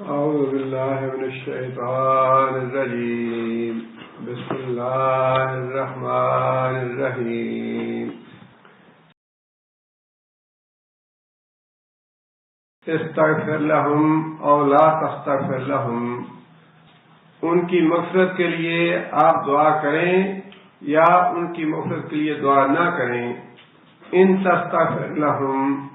أعوذ بالله من الشيطان الرجيم. بسم الله الرحمن الرحيم. استغفر لهم أو لا تستغفر لهم. ان کی مغفرت کے لیے آپ دعا کریں یا ان کی مغفرت کے لیے دعا نہ کریں. ان تستغفر لهم،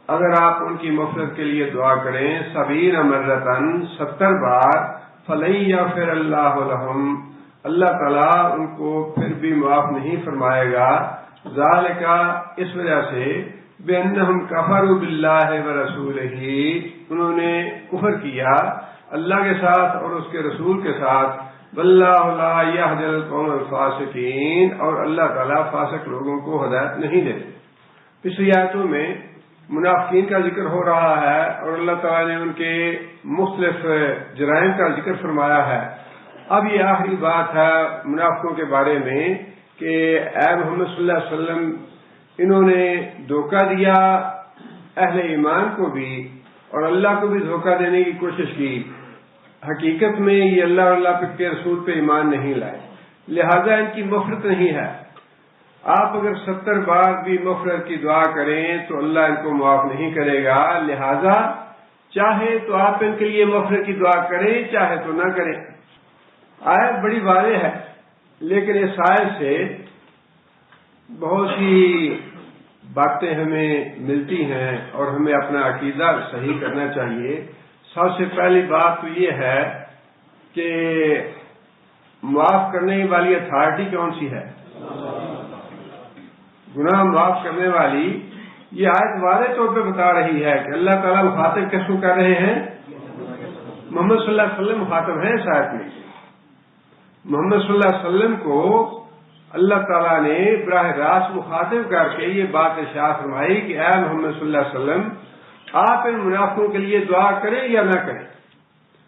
اگر آپ ان کی مغفرت کے لیے دعا کریں 70 مرتن 70 بار، فلن یغفر اللہ لہم، اللہ تعالیٰ ان کو پھر بھی معاف نہیں فرمائے گا. ذالک، اس وجہ سے بأنہم کفروا باللہ ورسولہ، انہوں نے کفر کیا اللہ کے ساتھ اور اس کے رسول کے ساتھ. واللہ لا یہدی القوم الفاسقین، اور اللہ تعالیٰ فاسق لوگوں کو ہدایت نہیں دیتے. پچھلی آیتوں میں منافقین کا ذکر ہو رہا ہے اور اللہ تعالیٰ نے ان کے مختلف جرائم کا ذکر فرمایا ہے. اب یہ آخری بات ہے منافقوں کے بارے میں کہ اے محمد صلی اللہ علیہ وسلم، انہوں نے دھوکہ دیا اہل ایمان کو بھی اور اللہ کو بھی دھوکہ دینے کی کوشش کی. حقیقت میں یہ اللہ اور اللہ کے رسول پہ ایمان نہیں لائے، لہذا ان کی مغفرت نہیں ہے. آپ اگر 70 بار بھی مغفرت کی دعا کریں تو اللہ ان کو معاف نہیں کرے گا. لہذا چاہے تو آپ ان کے لیے مغفرت کی دعا کریں، چاہے تو نہ کریں. آیت بڑی واضح ہے، لیکن اس آیت سے بہت سی باتیں ہمیں ملتی ہیں اور ہمیں اپنا عقیدہ صحیح کرنا چاہیے. سب سے پہلی بات تو یہ ہے کہ معاف کرنے والی اتھارٹی کون سی ہے؟ گناہ معاف کرنے والی. یہ آیت واضح طور پہ بتا رہی ہے کہ اللہ تعالیٰ مخاطب کس کو کر رہے ہیں؟ محمد صلی اللہ علیہ وسلم مخاطب ہیں اس آیت میں. محمد صلی اللہ علیہ وسلم کو اللہ تعالیٰ نے براہ راست مخاطب کر کے یہ بات ارشاد فرمائی کہ اے محمد صلی اللہ علیہ وسلم، آپ ان منافقوں کے لیے دعا کریں یا نہ کریں،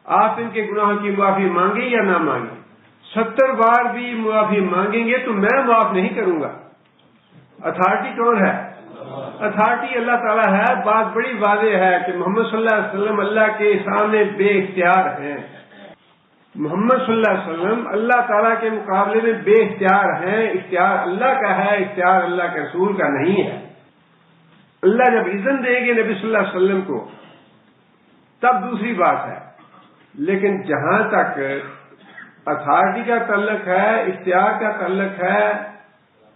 آپ ان کے گناہوں کی معافی مانگیں یا نہ مانگیں. 70 بار بھی معافی مانگیں گے تو میں معاف نہیں کروں گا. اتھارٹی کون ہے؟ اتھارٹی اللہ تعالیٰ ہے. بات بڑی واضح ہے کہ محمد صلی اللہ علیہ وسلم اللہ کے سامنے بے اختیار ہیں. محمد صلی اللہ علیہ وسلم اللہ تعالیٰ کے مقابلے میں بے اختیار ہیں. اختیار اللہ کا ہے، اختیار اللہ کے رسول کا نہیں ہے. اللہ جب اذن دیں گے نبی صلی اللہ علیہ وسلم کو تب دوسری بات ہے، لیکن جہاں تک اتھارٹی کا تعلق ہے، اختیار کا تعلق ہے،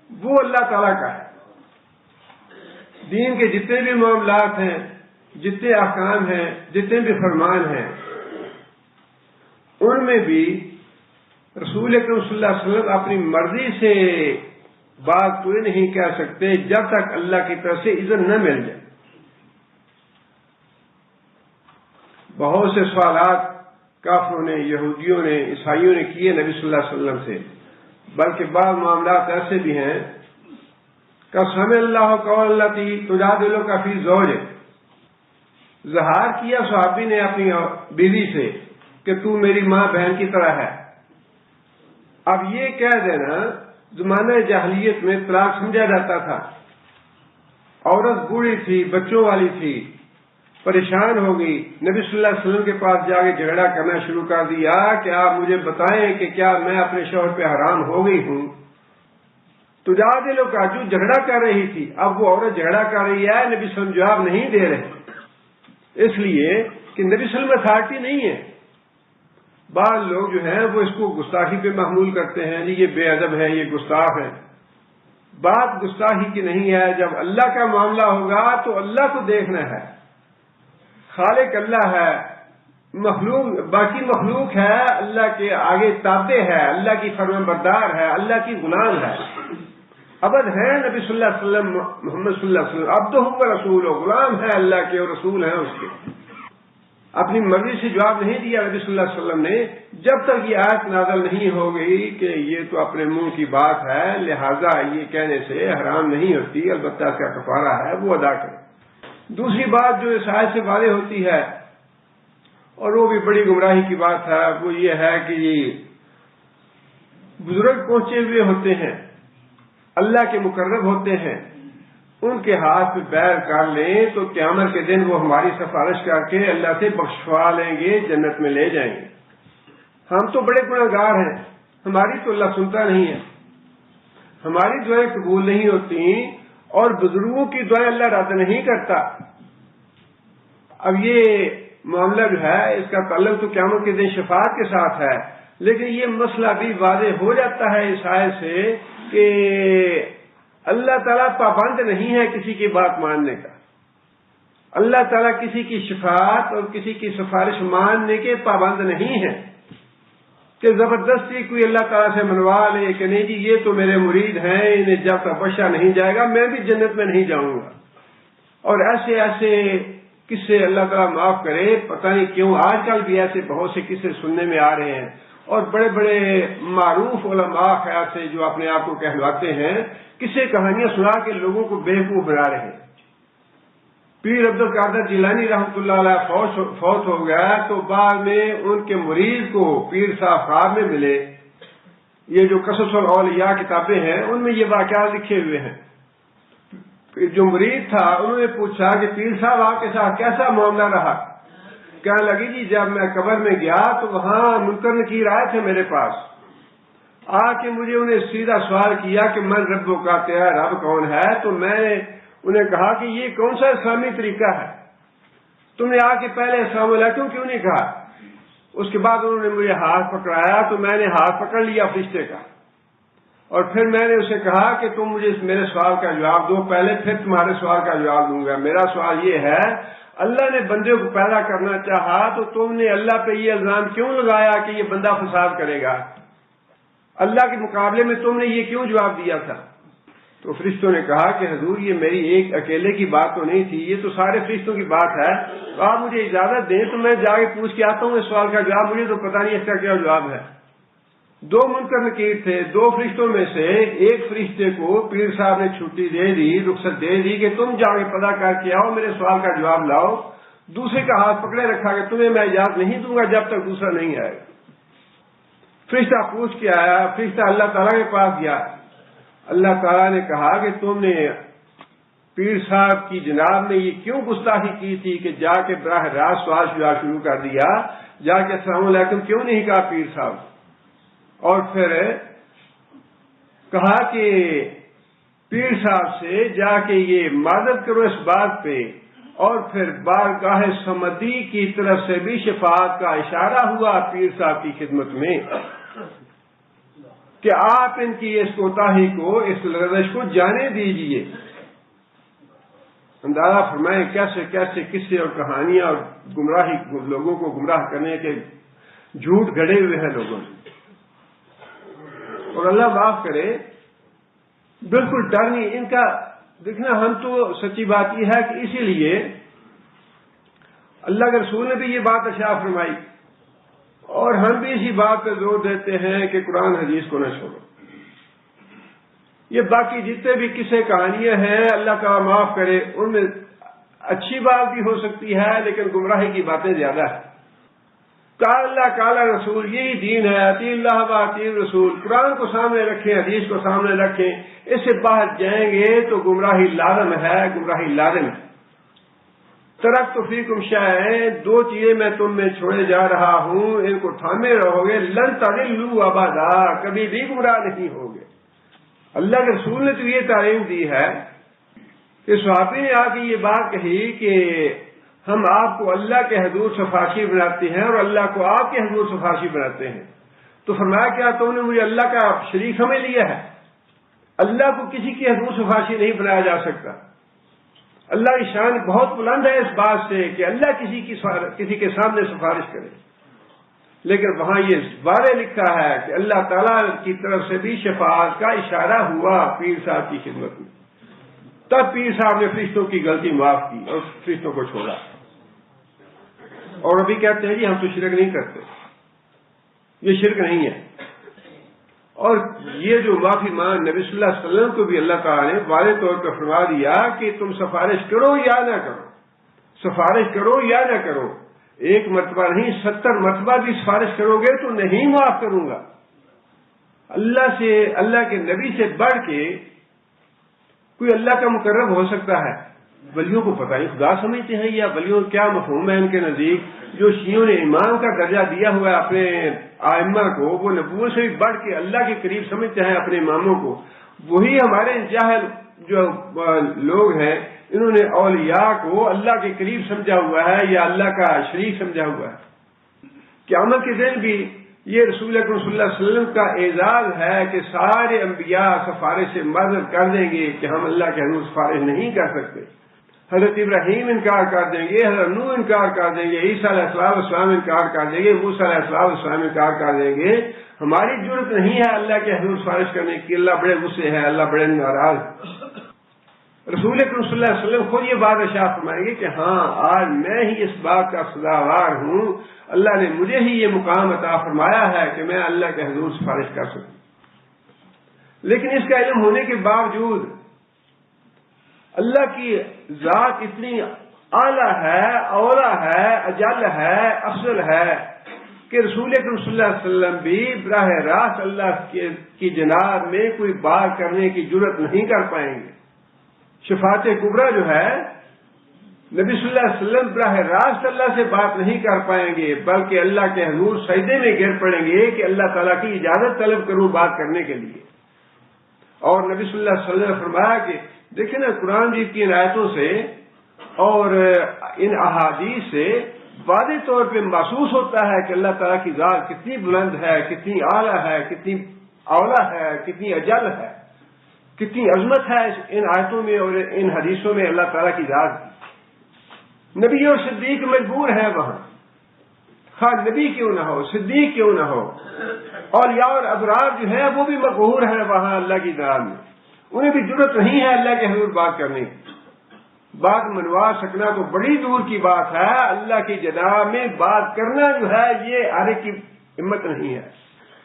وہ اللہ تعالیٰ کا ہے. دین کے جتنے بھی معاملات ہیں، جتنے احکام ہیں، جتنے بھی فرمان ہیں، ان میں بھی رسول اکرم صلی اللہ علیہ وسلم اپنی مرضی سے بات کوئی نہیں کہہ سکتے جب تک اللہ کی طرف سے اذن نہ مل جائے. بہت سے سوالات کافروں نے، یہودیوں نے، عیسائیوں نے کیے نبی صلی اللہ علیہ وسلم سے، بلکہ بعض معاملات ایسے بھی ہیں قسم اللہ قول التی تجادلک فی زوجہا، اظہار کیا صحابی نے اپنی بیوی سے کہ تو میری ماں بہن کی طرح ہے. اب یہ کہہ دینا زمانہ جاہلیت میں طلاق سمجھا جاتا تھا. عورت بوڑھی تھی، بچوں والی تھی، پریشان ہو گئی، نبی صلی اللہ علیہ وسلم کے پاس جا کے جھگڑا کرنا شروع کر دیا کہ آپ مجھے بتائیں کہ کیا میں اپنے شوہر پہ حرام ہو گئی ہوں. تو جادلوں کا جو جھگڑا کر رہی تھی، اب وہ عورت جھگڑا کر رہی ہے، نبی صلی اللہ علیہ وسلم جواب نہیں دے رہے، اس لیے کہ نبی صلی اللہ علیہ وسلم اتھارٹی نہیں ہے. بعض لوگ جو ہیں وہ اس کو گستاخی پہ محمول کرتے ہیں، یہ بے ادب ہے، یہ گستاخ ہے. بات گستاخی کی نہیں ہے. جب اللہ کا معاملہ ہوگا تو اللہ کو دیکھنا ہے. خالق اللہ ہے، مخلوق باقی مخلوق ہے، اللہ کے آگے تابع ہے، اللہ کی فرمان بردار ہے، اللہ کی غلام ہے. عبد ہے نبی صلی اللہ علیہ وسلم، محمد صلی اللہ علیہ وسلم عبدہ و رسول، غلام ہے اللہ کے اور رسول ہیں اس کے. اپنی مرضی سے جواب نہیں دیا نبی صلی اللہ علیہ وسلم نے جب تک یہ آیت نازل نہیں ہو گئی کہ یہ تو اپنے منہ کی بات ہے، لہذا یہ کہنے سے حرام نہیں ہوتی، البتہ اس کا کفارہ ہے وہ ادا کرے. دوسری بات جو اس آیت سے واضح ہوتی ہے اور وہ بھی بڑی گمراہی کی بات ہے، وہ یہ ہے کہ یہ بزرگ پہنچے ہوئے ہوتے ہیں، اللہ کے مقرب ہوتے ہیں، ان کے ہاتھ پہ بیعت کر لیں تو قیامت کے دن وہ ہماری سفارش کر کے اللہ سے بخشوا لیں گے، جنت میں لے جائیں گے۔ ہم تو بڑے گنہگار ہیں، ہماری تو اللہ سنتا نہیں ہے، ہماری دعائیں قبول نہیں ہوتی، اور بزرگوں کی دعائیں اللہ رد نہیں کرتا۔ اب یہ معاملہ جو ہے اس کا تعلق تو قیامت کے دن شفاعت کے ساتھ ہے، لیکن یہ مسئلہ بھی واضح ہو جاتا ہے اس آیت سے کہ اللہ تعالیٰ پابند نہیں ہے کسی کی بات ماننے کا۔ اللہ تعالیٰ کسی کی شفاعت اور کسی کی سفارش ماننے کے پابند نہیں ہے کہ زبردستی کوئی اللہ تعالیٰ سے منوا لے کہ نہیں جی یہ تو میرے مرید ہیں، انہیں جب تک بخشا نہیں جائے گا میں بھی جنت میں نہیں جاؤں گا۔ اور ایسے ایسے قصے اللہ تعالیٰ معاف کرے، پتہ نہیں کیوں آج کل بھی ایسے بہت سے قصے سننے میں آ رہے ہیں، اور بڑے بڑے معروف علماء خیال سے جو اپنے آپ کو کہلواتے ہیں قصے کہانیاں سنا کے لوگوں کو بیوقوف بنا رہے ہیں۔ پیر عبد القادر جیلانی رحمۃ اللہ علیہ فوت ہو گیا تو بعد میں ان کے مرید کو پیر صاحب خواب میں ملے۔ یہ جو قصص الاولیاء کتابیں ہیں ان میں یہ واقعات لکھے ہوئے ہیں۔ جو مرید تھا انہوں نے پوچھا کہ پیر صاحب آپ کے ساتھ کیسا معاملہ رہا؟ کہنے لگی جی جب میں قبر میں گیا تو وہاں منکر نکیر آئے تھے میرے پاس، آ کے مجھے انہیں سیدھا سوال کیا کہ من ربو کا تیرا رب کون ہے؟ تو میں نے انہیں کہا کہ یہ کون سا اسلامی طریقہ ہے، تم نے آ کے پہلے السلام علیکم کیوں نہیں کہا؟ اس کے بعد انہوں نے مجھے ہاتھ پکڑایا تو میں نے ہاتھ پکڑ لیا فرشتے کا، اور پھر میں نے اسے کہا کہ تم مجھے میرے سوال کا جواب دو پہلے، پھر تمہارے سوال کا جواب دوں گا۔ میرا سوال یہ ہے اللہ نے بندے کو پیدا کرنا چاہا تو تم نے اللہ پہ یہ الزام کیوں لگایا کہ یہ بندہ فساد کرے گا؟ اللہ کے مقابلے میں تم نے یہ کیوں جواب دیا تھا؟ تو فرشتوں نے کہا کہ حضور یہ میری ایک اکیلے کی بات تو نہیں تھی، یہ تو سارے فرشتوں کی بات ہے، تو آپ مجھے اجازت دیں تو میں جا کے پوچھ کے آتا ہوں اس سوال کا جواب، مجھے تو پتہ نہیں اس کا کیا جواب ہے۔ دو منکر نکیر تھے، دو فرشتوں میں سے ایک فرشتے کو پیر صاحب نے چھٹی دے دی، رخصت دے دی کہ تم جا کے پتہ کر کے آؤ، میرے سوال کا جواب لاؤ۔ دوسرے کا ہاتھ پکڑے رکھا کہ تمہیں میں اجازت نہیں دوں گا جب تک دوسرا نہیں آئے گا۔ فرشتہ پوچھ کے آیا، فرشتہ اللہ تعالیٰ کے پاس گیا، اللہ تعالیٰ نے کہا کہ تم نے پیر صاحب کی جناب نے یہ کیوں گستاخی کی تھی کہ جا کے براہ راست سوال جواب شروع کر دیا، جا کے السلام علیکم کیوں نہیں کہا پیر صاحب؟ اور پھر کہا کہ پیر صاحب سے جا کے یہ معذرت کرو اس بات پہ، اور پھر بارگاہ سمدی کی طرف سے بھی شفاعت کا اشارہ ہوا پیر صاحب کی خدمت میں کہ آپ ان کی اس کوتاہی کو، اس لغزش کو جانے دیجئے۔ اندازہ فرمائیں کیسے کیسے قصے اور کہانیاں اور گمراہی لوگوں کو گمراہ کرنے کے جھوٹ گھڑے ہوئے ہیں لوگوں نے، اور اللہ معاف کرے بالکل ڈر نہیں ان کا۔ دیکھنا ہم تو سچی بات یہ ہے کہ اسی لیے اللہ کے رسول نے بھی یہ بات ارشاد فرمائی، اور ہم بھی اسی بات پہ زور دیتے ہیں کہ قرآن حدیث کو نہ چھوڑو۔ یہ باقی جتنے بھی قصے کہانیاں ہیں اللہ کا معاف کرے ان میں اچھی بات بھی ہو سکتی ہے لیکن گمراہی کی باتیں زیادہ ہیں۔ قال اللہ قال رسول یہی دین ہے، اطیع اللہ و اطیع الرسول۔ قرآن کو سامنے رکھیں، حدیث کو سامنے رکھیں، اس سے باہر جائیں گے تو گمراہی لازم ہے، گمراہی لازم ہے۔ ترکت فیکم شیئین، دو چیزیں میں تم میں چھوڑے جا رہا ہوں، ان کو تھامے رہو گے، لن تضلوا ابدا، کبھی بھی گمراہ نہیں ہوگے۔ اللہ کے رسول نے تو یہ تعلیم دی ہے کہ صحابی نے آ کے یہ بات کہی کہ ہم آپ کو اللہ کے حضور سفارشی بناتے ہیں اور اللہ کو آپ کے حضور سفارشی بناتے ہیں، تو فرمایا کیا تم نے مجھے اللہ کا شریک سمجھ لیا ہے؟ اللہ کو کسی کی حضور سفارشی نہیں بنایا جا سکتا۔ اللہ کی شان بہت بلند ہے اس بات سے کہ اللہ کسی کے سامنے سفارش کرے، لیکن وہاں یہ واضح لکھا ہے کہ اللہ تعالیٰ کی طرف سے بھی شفاعت کا اشارہ ہوا پیر صاحب کی خدمت میں، تب پیر صاحب نے فرشتوں کی غلطی معاف کی اور فرشتوں کو چھوڑا۔ اور ابھی کہتے ہیں جی ہم تو شرک نہیں کرتے، یہ شرک نہیں ہے۔ اور یہ جو معافی مان نبی صلی اللہ علیہ وسلم کو بھی اللہ تعالیٰ نے واضح طور پر فرما دیا کہ تم سفارش کرو یا نہ کرو، سفارش کرو یا نہ کرو، ایک مرتبہ نہیں 70 مرتبہ بھی سفارش کرو گے تو نہیں معاف کروں گا۔ اللہ سے، اللہ کے نبی سے بڑھ کے کوئی اللہ کا مقرب ہو سکتا ہے؟ ولیوں کو پتہ نہیں خدا سمجھتے ہیں یا ولیوں کیا مفہوم ہے ان کے نزدیک؟ جو شیعوں نے امام کا درجہ دیا ہوا ہے اپنے ائمہ کو، وہ نبوت سے بھی بڑھ کے اللہ کے قریب سمجھتے ہیں اپنے اماموں کو. وہی ہمارے جاہل جو لوگ ہیں، انہوں نے اولیاء کو اللہ کے قریب سمجھا ہوا ہے یا اللہ کا شریک سمجھا ہوا ہے. قیامت کے دن بھی یہ رسول اکرم صلی اللہ علیہ وسلم کا اعزاز ہے کہ سارے انبیاء سفارش سے مدد کر دیں گے کہ ہم اللہ کے حضور سفارش نہیں کر سکتے. حضرت ابراہیم انکار کر دیں گے، حضرت نوح انکار کر دیں گے، عیسیٰ علیہ السلام انکار کر دیں گے، موسیٰ علیہ السلام انکار کر دیں گے. ہماری ضرورت نہیں ہے اللہ کے حضور سفارش کرنے کی، اللہ بڑے غصے ہے، اللہ بڑے ناراض. رسول اکرم صلی اللہ علیہ وسلم خود یہ بات ارشاد فرمائیں گے کہ ہاں آج میں ہی اس بات کا سزاوار ہوں، اللہ نے مجھے ہی یہ مقام عطا فرمایا ہے کہ میں اللہ کے حضور سفارش کر سکوں. لیکن اس کا علم ہونے کے باوجود اللہ کی ذات اتنی اعلیٰ ہے، اولا ہے، اجل ہے، افضل ہے کہ رسول اکرم صلی اللہ علیہ وسلم بھی براہ راست اللہ کی جناب میں کوئی بات کرنے کی جرت نہیں کر پائیں گے. شفاعت کبریٰ جو ہے، نبی صلی اللہ علیہ وسلم براہ راست اللہ سے بات نہیں کر پائیں گے، بلکہ اللہ کے حضور سجدے میں گر پڑیں گے کہ اللہ تعالیٰ کی اجازت طلب کروں بات کرنے کے لیے. اور نبی صلی اللہ علیہ وسلم نے فرمایا کہ دیکھیں نا، قرآن جی کی ان آیتوں سے اور ان احادیث سے واضح طور پہ محسوس ہوتا ہے کہ اللہ تعالیٰ کی ذات کتنی بلند ہے، کتنی اعلیٰ ہے، کتنی اولا ہے، کتنی اجل ہے، کتنی عظمت ہے ان آیتوں میں اور ان حدیثوں میں اللہ تعالیٰ کی ذات کی. نبی اور صدیق مجبور ہیں وہاں، خواہ نبی کیوں نہ ہو، صدیق کیوں نہ ہو. اولیاء اور ابرار جو ہیں وہ بھی مقہور ہیں وہاں اللہ کی ذات میں، انہیں بھی ضرورت نہیں ہے اللہ کے حضور بات کرنے کی. بات منوا سکنا تو بڑی دور کی بات ہے، اللہ کی جناب میں بات کرنا جو ہے یہ ہر ایک کی ہمت نہیں ہے.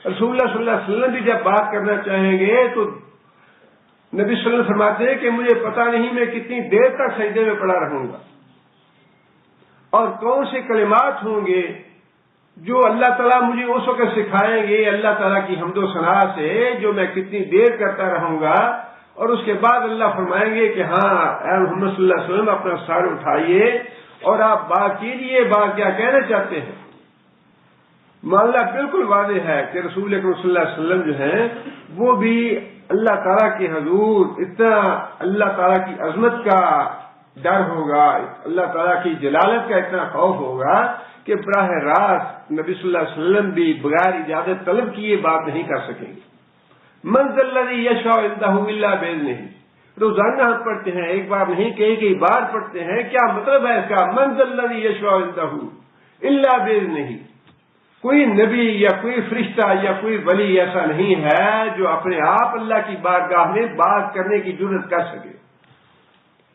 رسول اللہ صلی اللہ علیہ وسلم بھی جب بات کرنا چاہیں گے تو نبی صلی اللہ علیہ وسلم فرماتے ہیں کہ مجھے پتہ نہیں میں کتنی دیر تک سجدے میں پڑا رہوں گا، اور کون سے کلمات ہوں گے جو اللہ تعالیٰ مجھے اس وقت سکھائیں گے اللہ تعالیٰ کی حمد و ثنا سے، جو میں کتنی دیر کرتا رہوں گا. اور اس کے بعد اللہ فرمائیں گے کہ ہاں اے محمد صلی اللہ علیہ وسلم اپنا سر اٹھائیے اور آپ بات کیجیے، بات کیا کہنا چاہتے ہیں. معاملہ بالکل واضح ہے کہ رسول اکرم صلی اللہ علیہ وسلم جو ہیں وہ بھی اللہ تعالیٰ کے حضور اتنا اللہ تعالیٰ کی عظمت کا ڈر ہوگا، اللہ تعالیٰ کی جلالت کا اتنا خوف ہوگا کہ براہ راست نبی صلی اللہ علیہ وسلم بھی بغیر اجازت طلب کیے بات نہیں کر سکیں گے. من ذا الذی یشفع عنده الا باذنہ، روزانہ ہم پڑھتے ہیں، ایک بار نہیں کئی بار پڑھتے ہیں. کیا مطلب ہے اس کا؟ من ذا الذی یشفع عنده الا باذنہ. کوئی نبی یا کوئی فرشتہ یا کوئی ولی ایسا نہیں ہے جو اپنے آپ اللہ کی بارگاہ میں بات کرنے کی جرت کر سکے.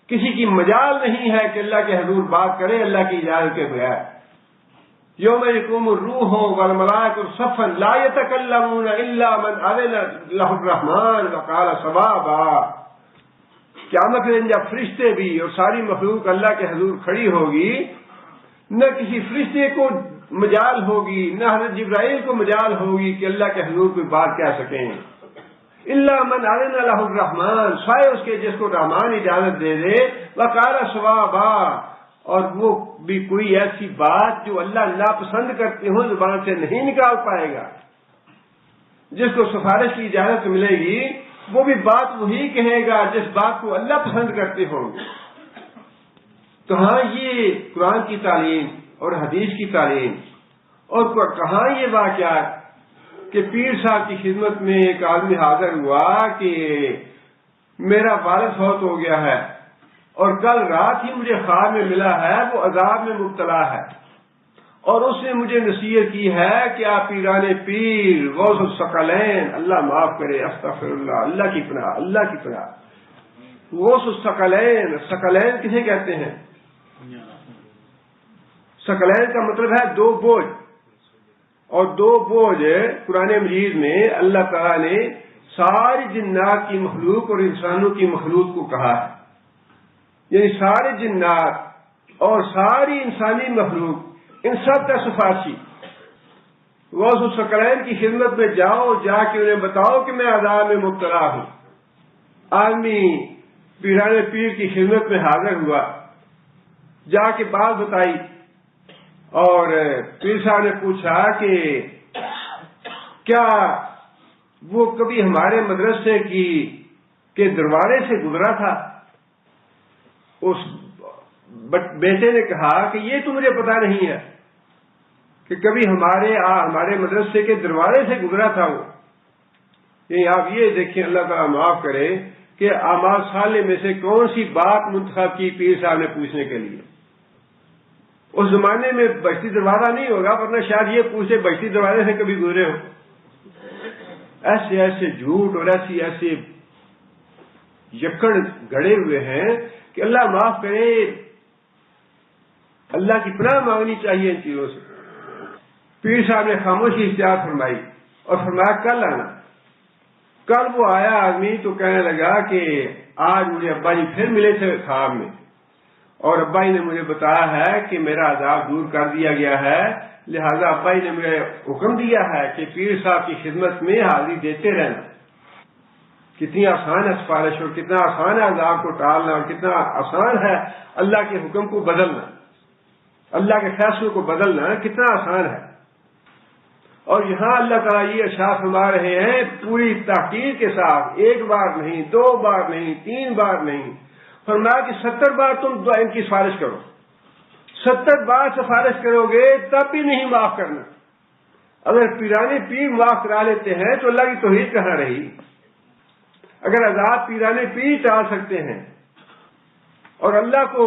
کسی کی مجال نہیں ہے کہ اللہ کے حضور بات کرے اللہ کی اجازت کے بغیر. یوم یقوم الروح والملائکۃ صفا لا یتکلمون الا من اذن له الرحمن وقال صوابا. قیامت کے دن جب فرشتے بھی اور ساری مخلوق اللہ کے حضور کھڑی ہوگی، نہ کسی فرشتے کو مجال ہوگی، نہ حضرت جبرائیل کو مجال ہوگی کہ اللہ کے حضور کوئی بات کہہ سکیں. الا من اذن له الرحمن، سوائے اس کے جس کو رحمان اجازت دے دے. وقال صوابا، اور وہ بھی کوئی ایسی بات جو اللہ ناپسند کرتے ہوں زبان سے نہیں نکال پائے گا. جس کو سفارش کی اجازت ملے گی وہ بھی بات وہی کہے گا جس بات کو اللہ پسند کرتے ہوں. تو ہاں یہ قرآن کی تعلیم اور حدیث کی تعلیم. اور کہاں یہ واقعہ کہ پیر صاحب کی خدمت میں ایک آدمی حاضر ہوا کہ میرا والد فوت ہو گیا ہے اور کل رات ہی مجھے خواب میں ملا ہے وہ عذاب میں مبتلا ہے، اور اس نے مجھے نصیحت کی ہے کہ آپ پیران پیر غوث الثقلین، اللہ معاف کرے استغفر اللہ، اللہ کی پناہ، اللہ کی پناہ. غوث الثقلین، ثقلین کسے کہتے ہیں؟ ثقلین کا مطلب ہے دو بوجھ، اور دو بوجھ قرآن مجید میں اللہ تعالیٰ نے ساری جنات کی مخلوق اور انسانوں کی مخلوق کو کہا ہے. یعنی سارے جنات اور ساری انسانی مخلوق ان سب کا سفارشی. غوث الثقلین کی خدمت میں جاؤ، جا کے انہیں بتاؤ کہ میں عذاب میں مبتلا ہوں. آدمی پیرانے پیر کی خدمت میں حاضر ہوا، جا کے بات بتائی، اور پیر صاحب نے پوچھا کہ کیا وہ کبھی ہمارے مدرسے کے دروازے سے گزرا تھا؟ اس بیٹے نے کہا کہ یہ تو مجھے پتا نہیں ہے کہ کبھی ہمارے مدرسے کے دروازے سے گزرا تھا وہ۔ یعنی آپ یہ دیکھیں، اللہ تعالیٰ معاف کرے کہ اعمال صالح میں سے کون سی بات منتخب کی پیر صاحب نے پوچھنے کے لیے۔ اس زمانے میں بستی دروازہ نہیں ہوگا، ورنہ شاید یہ پوچھے بستی دروازے سے کبھی گزرے ہو۔ ایسے ایسے جھوٹ اور ایسے یکڑ گڑے ہوئے ہیں کہ اللہ معاف کرے، اللہ کی پناہ مانگنی چاہیے ان چیزوں سے۔ پیر صاحب نے خاموشی اختیار فرمائی اور فرمایا کل آنا۔ کل وہ آیا آدمی تو کہنے لگا کہ آج مجھے ابا جی پھر ملے تھے خواب میں، اور ابا جی نے مجھے بتایا ہے کہ میرا عذاب دور کر دیا گیا ہے، لہذا ابا جی نے مجھے حکم دیا ہے کہ پیر صاحب کی خدمت میں حاضری دیتے رہنا۔ کتنی آسان ہے سفارش، اور کتنا آسان ہے عذاب کو ٹالنا، اور کتنا آسان ہے اللہ کے حکم کو بدلنا، اللہ کے فیصلوں کو بدلنا کتنا آسان ہے۔ اور یہاں اللہ تعالیٰ یہ ارشاد فرما رہے ہیں پوری تحقیق کے ساتھ، ایک بار نہیں، 2 بار نہیں، 3 بار نہیں، فرمایا کہ 70 بار تم ان کی سفارش کرو۔ 70 بار سفارش کرو گے تب بھی نہیں معاف کرنا۔ اگر پیرانے پیر معاف کرا لیتے ہیں تو اللہ کی توحید کہاں رہی؟ اگر عذاب پیرانے پیر ٹال سکتے ہیں اور اللہ کو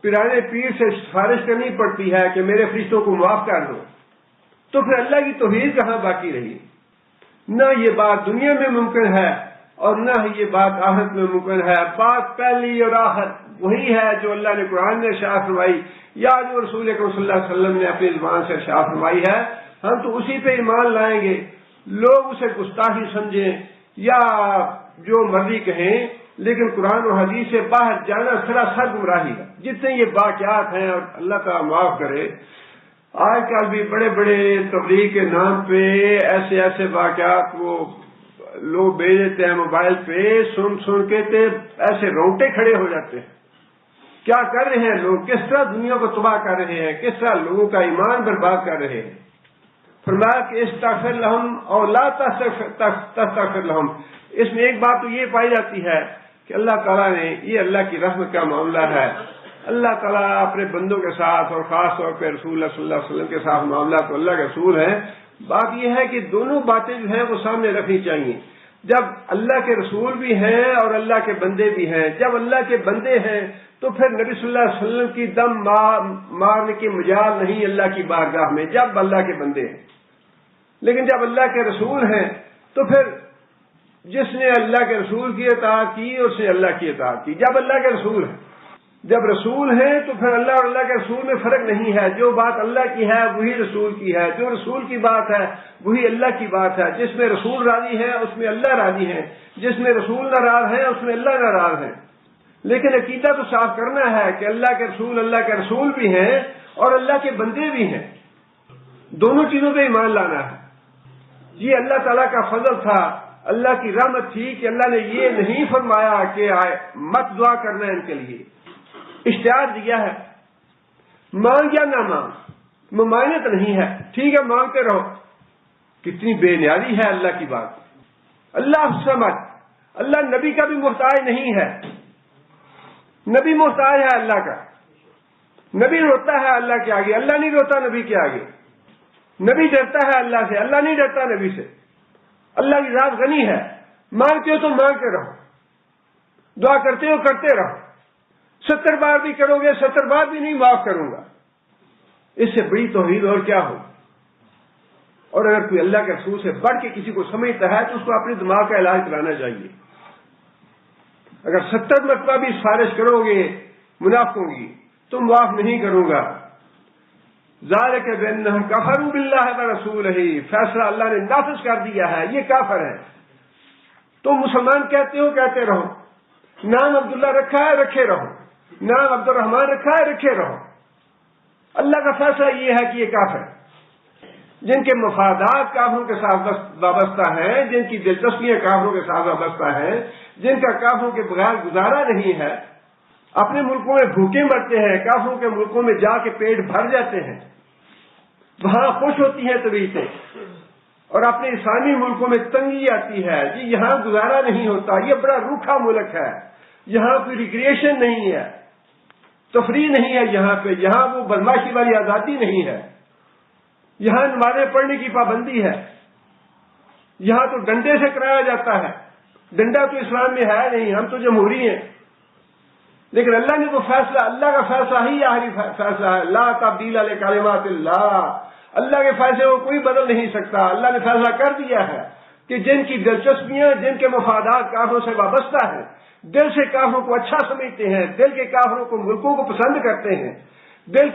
پیرانے پیر سے سفارش کرنی پڑتی ہے کہ میرے فرشتوں کو معاف کر دو، تو پھر اللہ کی توحید کہاں باقی رہی؟ نہ یہ بات دنیا میں ممکن ہے اور نہ یہ بات آخرت میں ممکن ہے۔ بات پہلی اور آخر وہی ہے جو اللہ نے قرآن میں ارشاد فرمائی، یا جو رسول اکرم صلی اللہ علیہ وسلم نے اپنی زبان سے ارشاد فرمائی ہے، ہم تو اسی پہ ایمان لائیں گے۔ لوگ اسے گستاخی سمجھیں یا جو مرضی کہیں، لیکن قرآن و حدیث سے باہر جانا سراسر گمراہی ہے۔ جتنے یہ واقعات ہیں، اور اللہ تعالیٰ معاف کرے، آج کل بھی بڑے بڑے تبلیغ کے نام پہ ایسے واقعات وہ لوگ بھیج دیتے ہیں موبائل پہ، سن کے ایسے رونگٹے کھڑے ہو جاتے ہیں۔ کیا کر رہے ہیں لوگ؟ کس طرح دنیا کو تباہ کر رہے ہیں، کس طرح لوگوں کا ایمان برباد کر رہے ہیں۔ فرمایا کہ استغفر لہم اور لا تستغفر لہم۔ اس میں ایک بات تو یہ پائی جاتی ہے کہ اللہ تعالیٰ نے، یہ اللہ کی رحمت کا معاملہ ہے، اللہ تعالیٰ اپنے بندوں کے ساتھ اور خاص طور پہ رسول اللہ صلی اللہ علیہ وسلم کے ساتھ معاملہ تو اللہ کے رسول ہیں۔ بات یہ ہے کہ دونوں باتیں جو ہیں وہ سامنے رکھنی چاہیے۔ جب اللہ کے رسول بھی ہیں اور اللہ کے بندے بھی ہیں، جب اللہ کے بندے ہیں تو پھر نبی صلی اللہ علیہ وسلم کی دم مارنے کی مجال نہیں اللہ کی بارگاہ میں، جب اللہ کے بندے ہیں۔ لیکن جب اللہ کے رسول ہیں تو پھر جس نے اللہ کے رسول کی اطاعت کی اس نے اللہ کی اطاعت کی، جب اللہ کے رسول ہیں۔ جب رسول ہیں تو پھر اللہ اور اللہ کے رسول میں فرق نہیں ہے، جو بات اللہ کی ہے وہی رسول کی ہے، جو رسول کی بات ہے وہی اللہ کی بات ہے۔ جس میں رسول راضی ہے اس میں اللہ راضی ہے، جس میں رسول ناراض ہے اس میں اللہ ناراض ہے۔ لیکن عقیدہ تو صاف کرنا ہے کہ اللہ کے رسول بھی ہیں اور اللہ کے بندے بھی ہیں، دونوں چیزوں پہ ایمان لانا ہے۔ یہ اللہ تعالیٰ کا فضل تھا، اللہ کی رحمت تھی کہ اللہ نے یہ نہیں فرمایا کہ مت دعا کرنا ان کے لیے، اشتہار دیا ہے مانگ یا نہ مانگ، ممانعت نہیں ہے، ٹھیک ہے مانگتے رہو۔ کتنی بے نیازی ہے اللہ کی بات۔ اللہ سمجھ، اللہ نبی کا بھی محتاج نہیں ہے، نبی محتاج ہے اللہ کا۔ نبی روتا ہے اللہ کے آگے، اللہ نہیں روتا نبی کے آگے۔ نبی ڈرتا ہے اللہ سے، اللہ نہیں ڈرتا نبی سے۔ اللہ کی ذات غنی ہے، مانگتے ہو تو مانگتے رہو، دعا کرتے ہو کرتے رہو۔ 70 بار بھی کرو گے 70 بار بھی نہیں معاف کروں گا، اس سے بڑی توحید اور کیا ہو۔ اور اگر کوئی اللہ کے رسول سے بڑھ کے کسی کو سمجھتا ہے تو اس کو اپنے دماغ کا علاج کرانا چاہیے۔ اگر 70 مرتبہ بھی سفارش کرو گے منافقوں کی تو معاف نہیں کروں گا۔ ذالک بانہم کفروا باللہ ورسولہ، فیصلہ اللہ نے نافذ کر دیا ہے، یہ کافر ہے۔ تم مسلمان کہتے ہو کہتے رہو، نام عبداللہ رکھا ہے رکھے رہو، نام عبد الرحمان رکھا ہے رکھے رہو، اللہ کا فیصلہ یہ ہے کہ یہ کافر ہے۔ جن کے مفادات کافروں کے ساتھ وابستہ ہیں، جن کی دلچسپیاں کافروں کے ساتھ وابستہ ہیں، جن کا کافروں کے بغیر گزارا نہیں ہے، اپنے ملکوں میں بھوکے مرتے ہیں، کافروں کے ملکوں میں جا کے پیٹ بھر جاتے ہیں، وہاں خوش ہوتی ہیں طبیعتیں، اور اپنے اسلامی ملکوں میں تنگی آتی ہے، جی یہاں گزارا نہیں ہوتا، یہ بڑا روکھا ملک ہے، یہاں کوئی ریکریشن نہیں ہے، تفریح نہیں ہے، یہاں وہ بدماشی والی آزادی نہیں ہے، یہاں نمازیں پڑھنے کی پابندی ہے، یہاں تو ڈنڈے سے کرایا جاتا ہے، ڈنڈا تو اسلام میں ہے نہیں، ہم تو جمہوری ہیں، لیکن اللہ نے تو فیصلہ، اللہ کا فیصلہ ہی آخری فیصلہ ہے، لا تبدیل لکلمات اللہ، اللہ کے فیصلے کو کوئی بدل نہیں سکتا، اللہ نے فیصلہ کر دیا ہے کہ جن کی دلچسپیاں، جن کے مفادات کافروں سے وابستہ ہیں، دل سے کافروں کو اچھا سمجھتے ہیں، دل کے کافروں کو ملکوں کو پسند کرتے ہیں، دل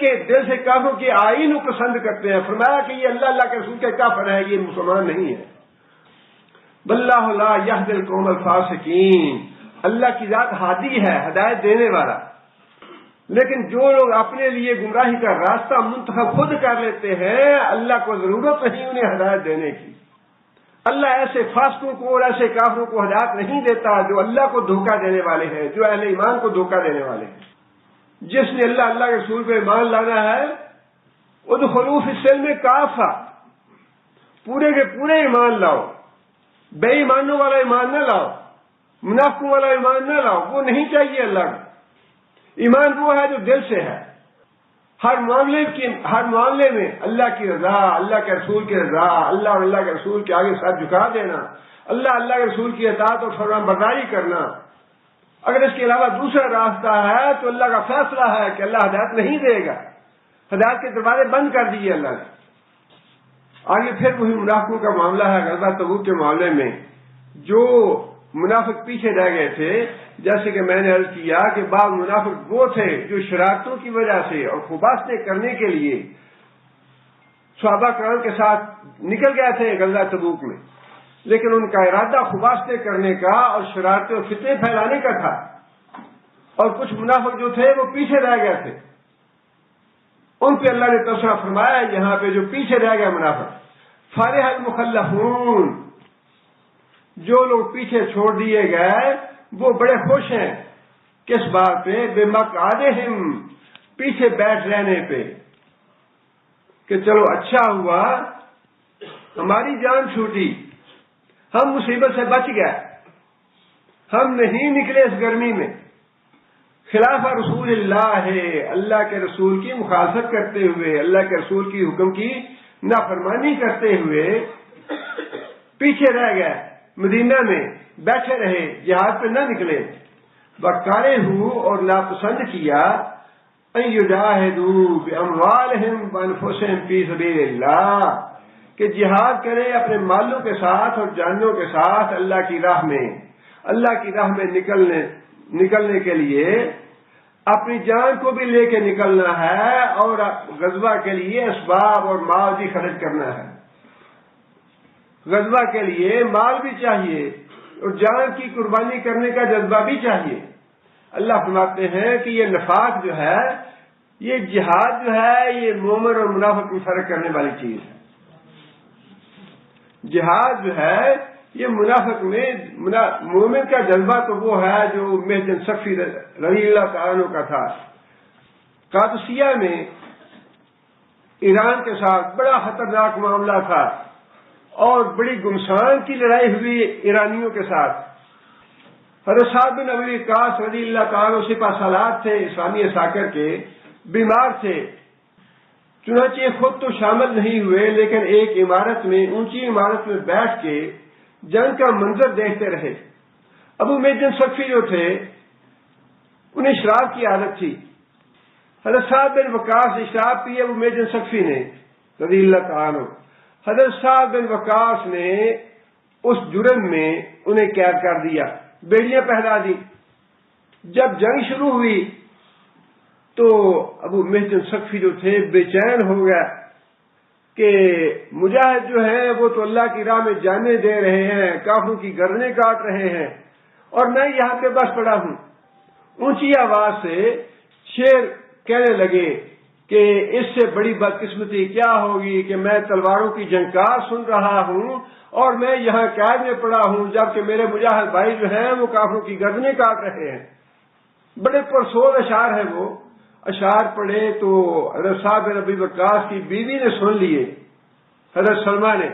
سے کافروں کے آئین کو پسند کرتے ہیں، فرمایا کہ یہ اللہ کے رسول کے کافر ہے، یہ مسلمان نہیں ہے۔ واللہ لا یہدی القوم الفاسقین، اللہ کی ذات ہادی ہے، ہدایت دینے والا، لیکن جو لوگ اپنے لیے گمراہی کا راستہ منتخب خود کر لیتے ہیں، اللہ کو ضرورت نہیں انہیں ہدایت دینے کی۔ اللہ ایسے فاسقوں کو اور ایسے کافروں کو ہدایت نہیں دیتا جو اللہ کو دھوکہ دینے والے ہیں، جو اہل ایمان کو دھوکہ دینے والے ہیں۔ جس نے اللہ کے رسول پہ ایمان لانا ہے، ادخلوا فی السلم کافہ، پورے کے پورے ایمان لاؤ، بے ایمانوں والا ایمان نہ لاؤ، منافقوں والا ایمان نہ لاؤ، وہ نہیں چاہیے اللہ کا۔ ایمان وہ ہے جو دل سے ہے، ہر معاملے میں اللہ کی رضا، اللہ کے رسول کی رضا، اللہ اور اللہ کے رسول کے آگے سر جھکا دینا، اللہ کے رسول کی اطاعت اور فرمان برداری کرنا۔ اگر اس کے علاوہ دوسرا راستہ ہے تو اللہ کا فیصلہ ہے کہ اللہ ہدایت نہیں دے گا، ہدایت کے دروازے بند کر دیے اللہ نے۔ آگے پھر وہی منافقوں کا معاملہ ہے غزوہ تبوک کے معاملے میں، جو منافق پیچھے رہ گئے تھے، جیسے کہ میں نے عرض کیا کہ بعض منافق وہ تھے جو شرارتوں کی وجہ سے اور خوباصتیں کرنے کے لیے صحابہ کرام کے ساتھ نکل گئے تھے غزوہ تبوک میں، لیکن ان کا ارادہ خوباصتیں کرنے کا اور شرارتیں اور فتنے پھیلانے کا تھا، اور کچھ منافق جو تھے وہ پیچھے رہ گئے تھے، ان پہ اللہ نے تبصرہ فرمایا یہاں پہ جو پیچھے رہ گئے منافق، فرح المخلفون، جو لوگ پیچھے چھوڑ دیے گئے وہ بڑے خوش ہیں، کس بات پہ؟ بمقعدہم، پیچھے بیٹھ رہنے پہ، کہ چلو اچھا ہوا ہماری جان چھوٹی، ہم مصیبت سے بچ گئے، ہم نہیں نکلے اس گرمی میں، خلاف رسول اللہ ہے، اللہ کے رسول کی مخالفت کرتے ہوئے، اللہ کے رسول کی حکم کی نافرمانی کرتے ہوئے پیچھے رہ گئے، مدینہ میں بیٹھے رہے، جہاد پہ نہ نکلے، بکارے ہو اور ناپسند کیا ان یجاہدوا باموالہم وانفسہم فی سبیل اللہ، کہ جہاد کرے اپنے مالوں کے ساتھ اور جانوں کے ساتھ اللہ کی راہ میں نکلنے کے لیے اپنی جان کو بھی لے کے نکلنا ہے، اور غزوہ کے لیے اسباب اور مال بھی خرچ کرنا ہے، غزوہ کے لیے مال بھی چاہیے اور جان کی قربانی کرنے کا جذبہ بھی چاہیے۔ اللہ فرماتے ہیں کہ یہ نفاق جو ہے، یہ جہاد جو ہے، یہ مومن اور منافق میں فرق کرنے والی چیز ہے۔ جہاد جو ہے یہ منافق میں، مومن کا جذبہ تو وہ ہے جو محجن صفی رضی اللہ تعالیٰ عنہ کا تھا، قادسیہ میں ایران کے ساتھ بڑا خطرناک معاملہ تھا، اور بڑی گمسان کی لڑائی ہوئی ایرانیوں کے ساتھ۔ حضرت سعد بن ابی وقاص رضی اللہ تعالیٰ سپہ سالار تھے اسلامی عساکر کے، بیمار تھے، چنانچہ خود تو شامل نہیں ہوئے، لیکن ایک عمارت میں، اونچی عمارت میں بیٹھ کے جنگ کا منظر دیکھتے رہے۔ ابو محجن صفی جو تھے انہیں شراب کی عادت تھی، حضرت سعد بن وقاص نے شراب پی، ابو محجن صفی نے رضی اللہ تعالیٰ، حضرت سعد بن وقاص نے اس جرم میں انہیں قید کر دیا، بیڑیاں پہنا دی۔ جب جنگ شروع ہوئی تو ابو محجن صفی جو تھے بے چین ہو گئے کہ مجاہد جو ہیں وہ تو اللہ کی راہ میں جانیں دے رہے ہیں، کافروں کی گردنیں کاٹ رہے ہیں، اور میں یہاں پہ بس پڑا ہوں۔ اونچی آواز سے شعر کہنے لگے کہ اس سے بڑی بدقسمتی کیا ہوگی کہ میں تلواروں کی جھنکار سن رہا ہوں اور میں یہاں قید میں پڑا ہوں، جبکہ میرے مجاہد بھائی جو ہیں وہ کافروں کی گردنیں کاٹ رہے ہیں۔ بڑے پرسوز اشعار ہیں وہ اشعار پڑھے تو حضرت سعد بن ابی وقاص کی بیوی نے سن لیے، حضرت سلمہ نے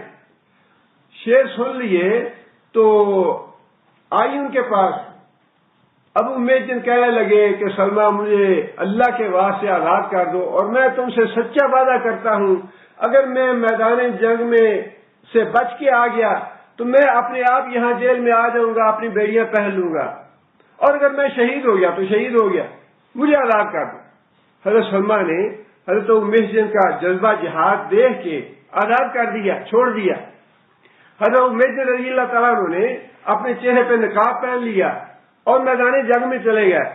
شعر سن لیے تو آئی ان کے پاس۔ ابو محجن کہنے لگے کہ سلمہ مجھے اللہ کے واسطے آزاد کر دو، اور میں تم سے سچا وعدہ کرتا ہوں اگر میں میدان جنگ میں سے بچ کے آ گیا تو میں اپنے آپ یہاں جیل میں آ جاؤں گا، اپنی بیڑیاں پہن لوں گا، اور اگر میں شہید ہو گیا تو شہید ہو گیا، مجھے آزاد کر دو۔ حضرت سلمہ نے حضرت ابو محجن کا جذبہ جہاد دیکھ کے آزاد کر دیا، چھوڑ دیا۔ حضرت ابو محجن رضی اللہ تعالیٰ عنہ نے اپنے چہرے پہ نقاب پہن لیا اور میدان جنگ میں چلے گئے۔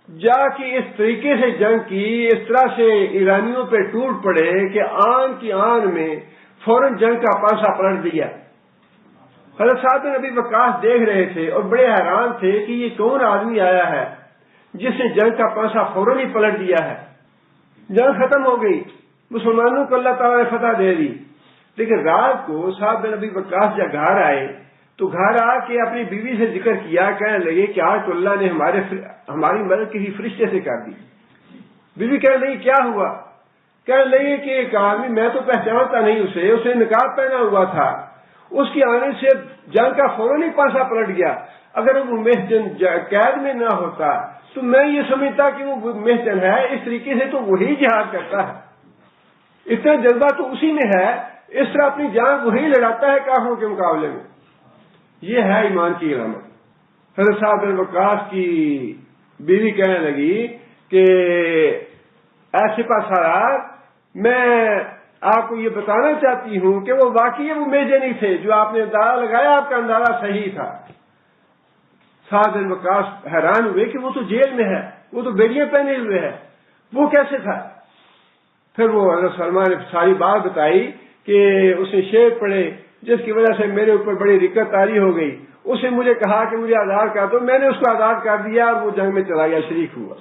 جا کے اس طریقے سے جنگ کی، اس طرح سے ایرانیوں پہ ٹوٹ پڑے کہ آن کی آن میں فوراً جنگ کا پانسا پلٹ دیا۔ حضرت سعد بن ابی وقاص دیکھ رہے تھے اور بڑے حیران تھے کہ یہ کون آدمی آیا ہے جس نے جنگ کا پانسا فوراً ہی پلٹ دیا ہے۔ جنگ ختم ہو گئی، مسلمانوں کو اللہ تعالیٰ نے فتح دے دی، لیکن رات کو سعد بن ابی وقاص جب گھر آئے تو گھر آ کے اپنی بیوی سے ذکر کیا، کہنے لگے کہ آج تو اللہ نے ہماری مدد کسی فرشتے سے کر دی۔ بیوی کہنے لگی کیا ہوا؟ کہنے لگے کہ ایک آدمی میں تو پہچانتا نہیں اسے نقاب پہنا ہوا تھا، اس کے آنے سے جنگ کا فوراً ہی پانسا پلٹ گیا۔ اگر وہ محجن قید میں نہ ہوتا تو میں یہ سمجھتا کہ وہ محجن ہے، اس طریقے سے تو وہی جہاد کرتا ہے، اتنا جذبہ تو اسی میں ہے، اس طرح اپنی جان وہی لڑاتا ہے کافروں کے مقابلے میں۔ یہ ہے ایمان کی علامت۔ حضرت سعد بن وقاص کی بیوی کہنے لگی کہ اے سپہ سالار، میں آپ کو یہ بتانا چاہتی ہوں کہ وہ واقعی وہ محجن ہی تھے، جو آپ نے اندازہ لگایا آپ کا اندازہ صحیح تھا۔ سعد بن وقاص حیران ہوئے کہ وہ تو جیل میں ہے، وہ تو بیڑیاں پہنے ہوئے ہے، وہ کیسے تھا؟ پھر وہ حضرت سلمہ نے ساری بات بتائی کہ اس نے شعر پڑھے جس کی وجہ سے میرے اوپر بڑی دقت طاری ہو گئی، اس نے مجھے کہا کہ مجھے آزاد کر دو، میں نے اس کو آزاد کر دیا اور وہ جنگ میں چلا گیا، شریک ہوا۔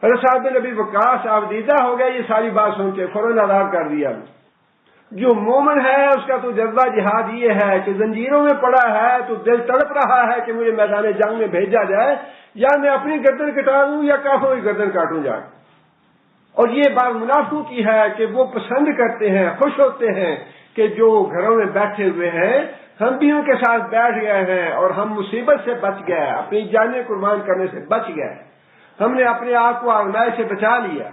حضرت سعد بن ابی وقاص آبدیدہ ہو گیا یہ ساری بات سن کے، فوراً آزاد کر دیا۔ جو مومن ہے اس کا تو جذبہ جہاد یہ ہے کہ زنجیروں میں پڑا ہے تو دل تڑپ رہا ہے کہ مجھے میدان جنگ میں بھیجا جائے، یا میں اپنی گردن کٹا دوں یا کافروں کی گردن کاٹوں جا۔ اور یہ بات منافقوں کی ہے کہ وہ پسند کرتے ہیں، خوش ہوتے ہیں کہ جو گھروں میں بیٹھے ہوئے ہیں ہم بھی ان کے ساتھ بیٹھ گئے ہیں اور ہم مصیبت سے بچ گئے، اپنی جانیں قربان کرنے سے بچ گئے، ہم نے اپنے آپ کو آگنائی سے بچا لیا۔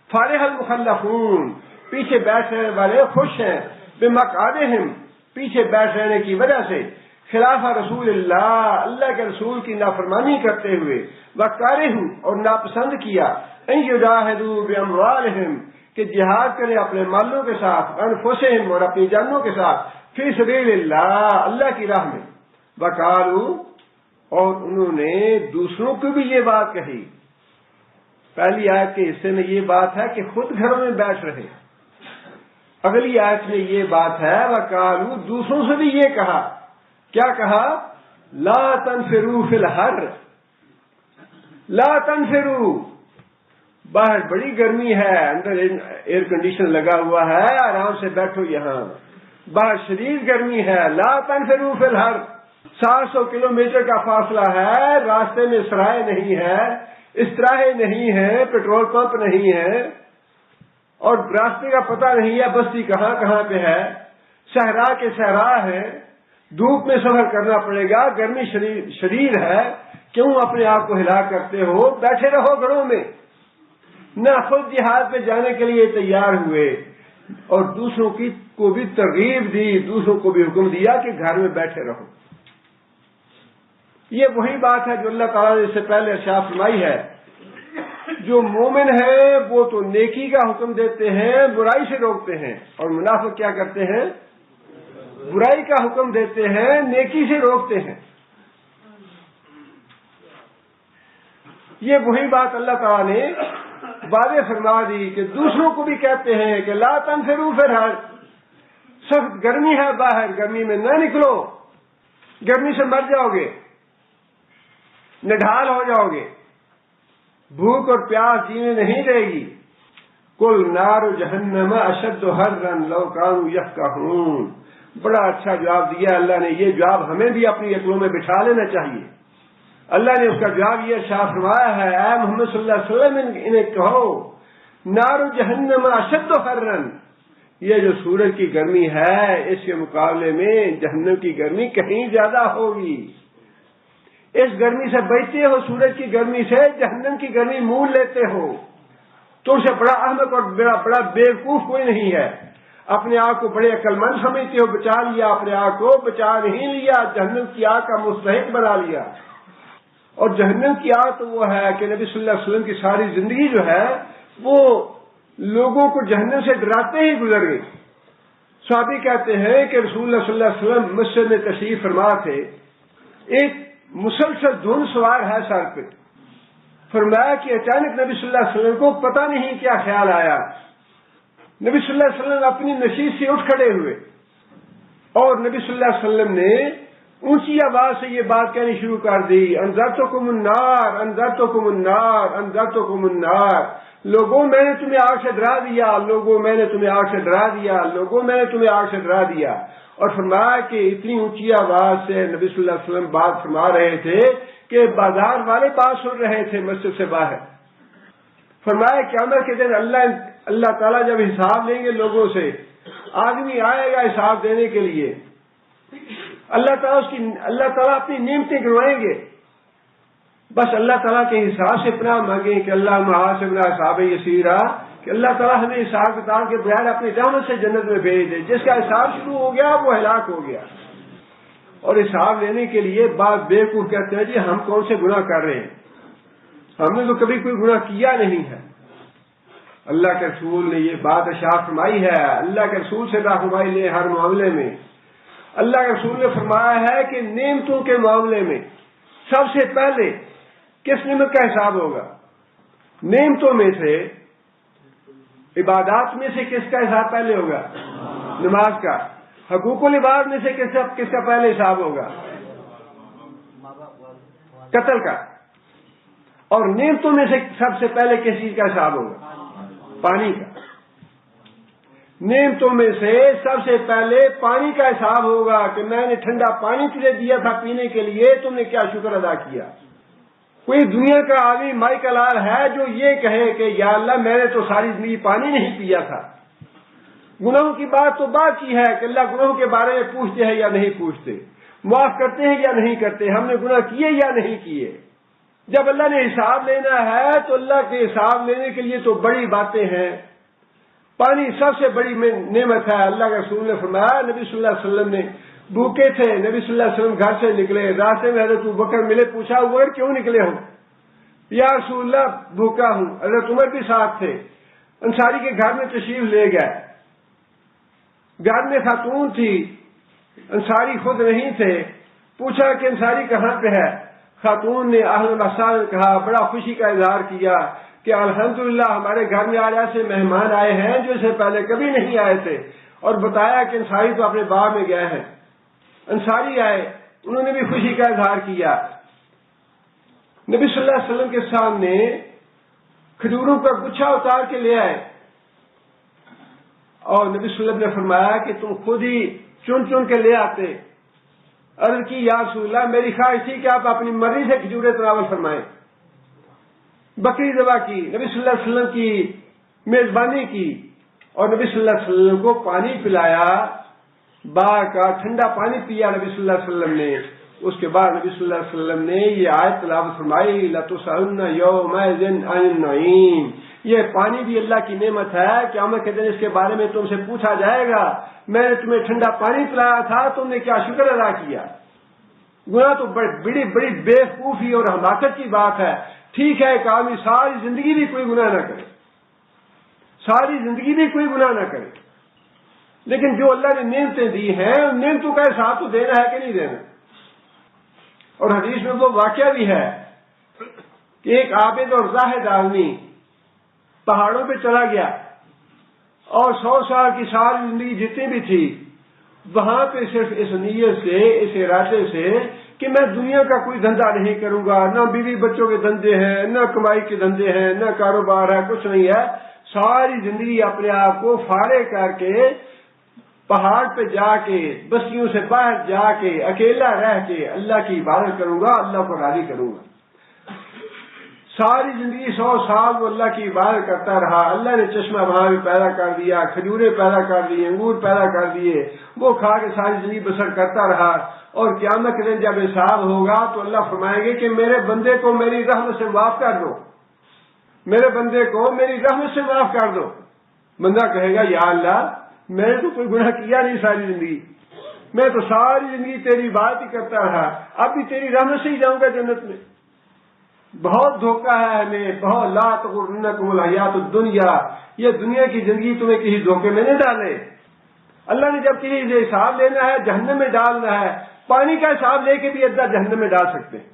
فارغ المخلفون، پیچھے بیٹھ رہنے والے خوش ہیں، بمقعدہم، پیچھے بیٹھ رہنے کی وجہ سے، خلاف رسول اللہ کے رسول کی نافرمانی کرتے ہوئے، وکارہم، اور ناپسند کیا، ان یجاہدوا باموالہم، کہ جہاد کریں اپنے مالوں کے ساتھ، انفسہم، اور اپنی جانوں کے ساتھ، فی سبیل اللہ کی راہ میں، وقالوا، اور انہوں نے دوسروں کو بھی یہ بات کہی۔ پہلی آیت کے حصے میں یہ بات ہے کہ خود گھروں میں بیٹھ رہے، اگلی آیت میں یہ بات ہے وقالوا، دوسروں سے بھی یہ کہا، کیا کہا؟ لا تنفروا فی الحر، لا تنفروا، باہر بڑی گرمی ہے، اندر ایئر کنڈیشن لگا ہوا ہے، آرام سے بیٹھو یہاں، باہر شدید گرمی ہے، لا تنفروا فی الحر، 700 کلومیٹر کا فاصلہ ہے، راستے میں سرائے نہیں ہے، استراحے نہیں ہے، پیٹرول پمپ نہیں ہے، اور راستے کا پتہ نہیں ہے بستی کہاں کہاں پہ ہے، صحرا کے صحرا ہے، دھوپ میں سفر کرنا پڑے گا، گرمی شدید ہے، کیوں اپنے آپ کو ہلاک کرتے ہو؟ بیٹھے رہو گھروں میں، نہ خود جہاد پہ جانے کے لیے تیار ہوئے اور دوسروں کو بھی ترغیب دی، دوسروں کو بھی حکم دیا کہ گھر میں بیٹھے رہو۔ یہ وہی بات ہے جو اللہ تعالیٰ نے اس سے پہلے ارشاد فرمائی ہے، جو مومن ہیں وہ تو نیکی کا حکم دیتے ہیں، برائی سے روکتے ہیں، اور منافق کیا کرتے ہیں؟ برائی کا حکم دیتے ہیں، نیکی سے روکتے ہیں۔ یہ وہی بات اللہ تعالیٰ نے واضح فرما دی کہ دوسروں کو بھی کہتے ہیں کہ لا تنفروا فی الحر، سخت گرمی ہے باہر، گرمی میں نہ نکلو، گرمی سے مر جاؤ گے، نڈھال ہو جاؤ گے، بھوک اور پیاس جینے نہیں دے گی، قل نار جہنم اشد حرا لو كانوا يفقهون. بڑا اچھا جواب دیا اللہ نے. یہ جواب ہمیں بھی اپنی عقلوں میں بٹھا لینا چاہیے. اللہ نے اس کا جواب یہ ارشاد فرمایا ہے، اے محمد صلی اللہ علیہ وسلم انہیں کہو نار جہنم اشد حرا، یہ جو سورج کی گرمی ہے اس کے مقابلے میں جہنم کی گرمی کہیں زیادہ ہوگی. اس گرمی سے بچتے ہو، سورج کی گرمی سے، جہنم کی گرمی مول لیتے ہو. تم سے بڑا احمق اور بڑا بیوقوف کوئی نہیں ہے. اپنے آپ کو بڑے عقل مند سمجھتے ہو، بچا لیا. اپنے آپ کو بچا نہیں لیا، جہنم کی آگ کا مستحق بنا لیا. اور جہنم کی آگ تو وہ ہے کہ نبی صلی اللہ علیہ وسلم کی ساری زندگی جو ہے وہ لوگوں کو جہنم سے ڈراتے ہی گزر گئی. صحابی کہتے ہیں کہ رسول اللہ صلی اللہ علیہ وسلم مسجد میں تشریف فرما تھے، ایک مسلسل دھند سوار ہے سر پہ. فرمایا کہ اچانک نبی صلی اللہ علیہ وسلم کو پتہ نہیں کیا خیال آیا. نبی صلی اللہ علیہ وسلم اپنی نشست سے اٹھ کھڑے ہوئے اور نبی صلی اللہ علیہ وسلم نے اونچی آواز سے یہ بات کہنی شروع کر دی، انذرتکم النار انذرتکم النار انذرتکم النار. لوگوں میں نے تمہیں آگ سے ڈرا دیا، لوگوں میں نے تمہیں آگ سے ڈرا دیا، لوگوں میں نے تمہیں آگ سے ڈرا دیا. اور فرمایا کہ اتنی اونچی آواز سے نبی صلی اللہ علیہ وسلم بات فرما رہے تھے کہ بازار والے بات سن رہے تھے مسجد سے باہر. فرمایا قیامت کے دن اللہ تعالیٰ جب حساب لیں گے لوگوں سے، آدمی آئے گا حساب دینے کے لیے، اللہ تعالیٰ اپنی نعمتیں گروائیں گے. بس اللہ تعالیٰ کے حساب سے پناہ مانگیں کہ اللہ محاسبنا حساب یسیرا، کہ اللہ تعالیٰ ہمیں حساب کتاب کے بغیر اپنی رحمت سے جنت میں بھیج دے. جس کا حساب شروع ہو گیا وہ ہلاک ہو گیا. اور حساب لینے کے لیے بعض بیوقوف کہتے ہیں جی ہم کون سے گناہ کر رہے ہیں، ہم نے تو کبھی کوئی گناہ کیا نہیں ہے. اللہ کے رسول نے یہ بات ارشاد فرمائی ہے. اللہ کے رسول سے رہنمائی لیں ہر معاملے میں. اللہ کے رسول نے فرمایا ہے کہ نعمتوں کے معاملے میں سب سے پہلے کس نعمت کا حساب ہوگا؟ نعمتوں میں سے، عبادات میں سے کس کا حساب پہلے ہوگا؟ نماز کا. حقوق العباد میں سے کس کا پہلے حساب ہوگا؟ قتل کا. اور نعمتوں میں سے سب سے پہلے کس چیز کا حساب ہوگا؟ پانی کا. نعمتوں میں سے سب سے پہلے پانی کا حساب ہوگا کہ میں نے ٹھنڈا پانی تجھے دیا تھا پینے کے لیے، تم نے کیا شکر ادا کیا. کوئی دنیا کا آدمی مائی کا لال ہے جو یہ کہے کہ یا اللہ میں نے تو ساری زندگی پانی نہیں پیا تھا. گناہوں کی بات تو بات کی ہے کہ اللہ گناہوں کے بارے میں پوچھتے ہیں یا نہیں پوچھتے، معاف کرتے ہیں یا نہیں کرتے، ہم نے گناہ کیے یا نہیں کیے. جب اللہ نے حساب لینا ہے تو اللہ کے حساب لینے کے لیے تو بڑی باتیں ہیں. پانی سب سے بڑی نعمت ہے. اللہ کے رسول نے فرمایا، نبی صلی اللہ علیہ وسلم نے بھوکے تھے، نبی صلی اللہ علیہ وسلم گھر سے نکلے، راستے میں حضرت ابوبکر ملے، پوچھا ابوبکر کیوں نکلے ہو؟ یا رسول اللہ بھوکا ہوں. حضرت عمر بھی ساتھ تھے. انصاری کے گھر میں تشریف لے گئے. گھر میں خاتون تھی، انصاری خود نہیں تھے. پوچھا کہ انصاری کہاں پہ ہے؟ خاتون نے اہلا و سہلا کہا، بڑا خوشی کا اظہار کیا کہ الحمدللہ ہمارے گھر میں آج ایسے مہمان آئے ہیں جو اس سے پہلے کبھی نہیں آئے تھے. اور بتایا کہ انصاری تو اپنے باغ میں گئے ہیں. انصاری آئے، انہوں نے بھی خوشی کا اظہار کیا. نبی صلی اللہ علیہ وسلم کے سامنے کھجوروں کا گچھا اتار کے لے آئے اور نبی صلی اللہ علیہ وسلم نے فرمایا کہ تم خود ہی چن چن کے لے آتے. عرض کی یا رسول اللہ میری خواہش تھی کہ آپ اپنی مرضی سے کھجوریں تناول فرمائیں. بکری ذبح کی، نبی صلی اللہ علیہ وسلم کی میزبانی کی اور نبی صلی اللہ علیہ وسلم کو پانی پلایا. باغ کا ٹھنڈا پانی پیا نبی صلی اللہ علیہ وسلم نے. اس کے بعد نبی صلی اللہ علیہ وسلم نے یہ آیت تلاوت فرمائی، لَتُسْأَلُنَّ يَوْمَئِذٍ عَنِ النَّعِيمِ. یہ پانی بھی اللہ کی نعمت ہے، قیامت کے دن اس کے بارے میں تم سے پوچھا جائے گا، میں نے تمہیں ٹھنڈا پانی پلایا تھا، تم نے کیا شکر ادا کیا. گناہ تو بڑی بڑی بیوقوفی اور حماقت کی بات ہے. ٹھیک ہے کہ آدمی ساری زندگی بھی کوئی گناہ نہ کرے، ساری زندگی بھی کوئی گناہ نہ کرے، لیکن جو اللہ نے نعمتیں دی ہیں ان نعمتوں کا حساب تو دینا ہے کہ نہیں دینا. اور حدیث میں وہ واقعہ بھی ہے کہ ایک عابد اور زاہد آدمی پہاڑوں پہ چلا گیا اور 100 سال کی ساری زندگی جتنی بھی تھی وہاں پہ صرف اس نیت سے، اس ارادے سے کہ میں دنیا کا کوئی دھندا نہیں کروں گا، نہ بیوی بچوں کے دھندے ہیں، نہ کمائی کے دھندے ہیں، نہ کاروبار ہے، کچھ نہیں ہے، ساری زندگی اپنے آپ کو فارغ کر کے پہاڑ پہ جا کے بستیوں سے باہر جا کے اکیلا رہ کے اللہ کی عبادت کروں گا، اللہ کو راضی کروں گا۔ ساری زندگی 100 سال وہ اللہ کی عبادت کرتا رہا، اللہ نے چشمہ وہاں بھی پیدا کر دیا، کھجوریں پیدا کر دی، انگور پیدا کر دیے، وہ کھا کے ساری زندگی بسر کرتا رہا، اور قیامت کے دن جب حساب ہوگا تو اللہ فرمائیں گے کہ میرے بندے کو میری رحمت سے معاف کر دو، میرے بندے کو میری رحمت سے معاف کر دو۔ بندہ کہے گا یا اللہ میں نے تو کوئی گناہ کیا نہیں ساری زندگی، میں تو ساری زندگی تیری بات ہی کرتا رہا، اب بھی تیری رحمت سے ہی جاؤں گا جنت میں۔ بہت دھوکہ ہے ہمیں، بہت لا تغرنکم الحیات الدنیا، یہ دنیا کی زندگی تمہیں کسی دھوکے میں نہیں ڈالے۔ اللہ نے جب کسی سے حساب لینا ہے، جہنم میں ڈالنا ہے، پانی کا حساب لے کے بھی ادھر جہنم میں ڈال سکتے ہیں،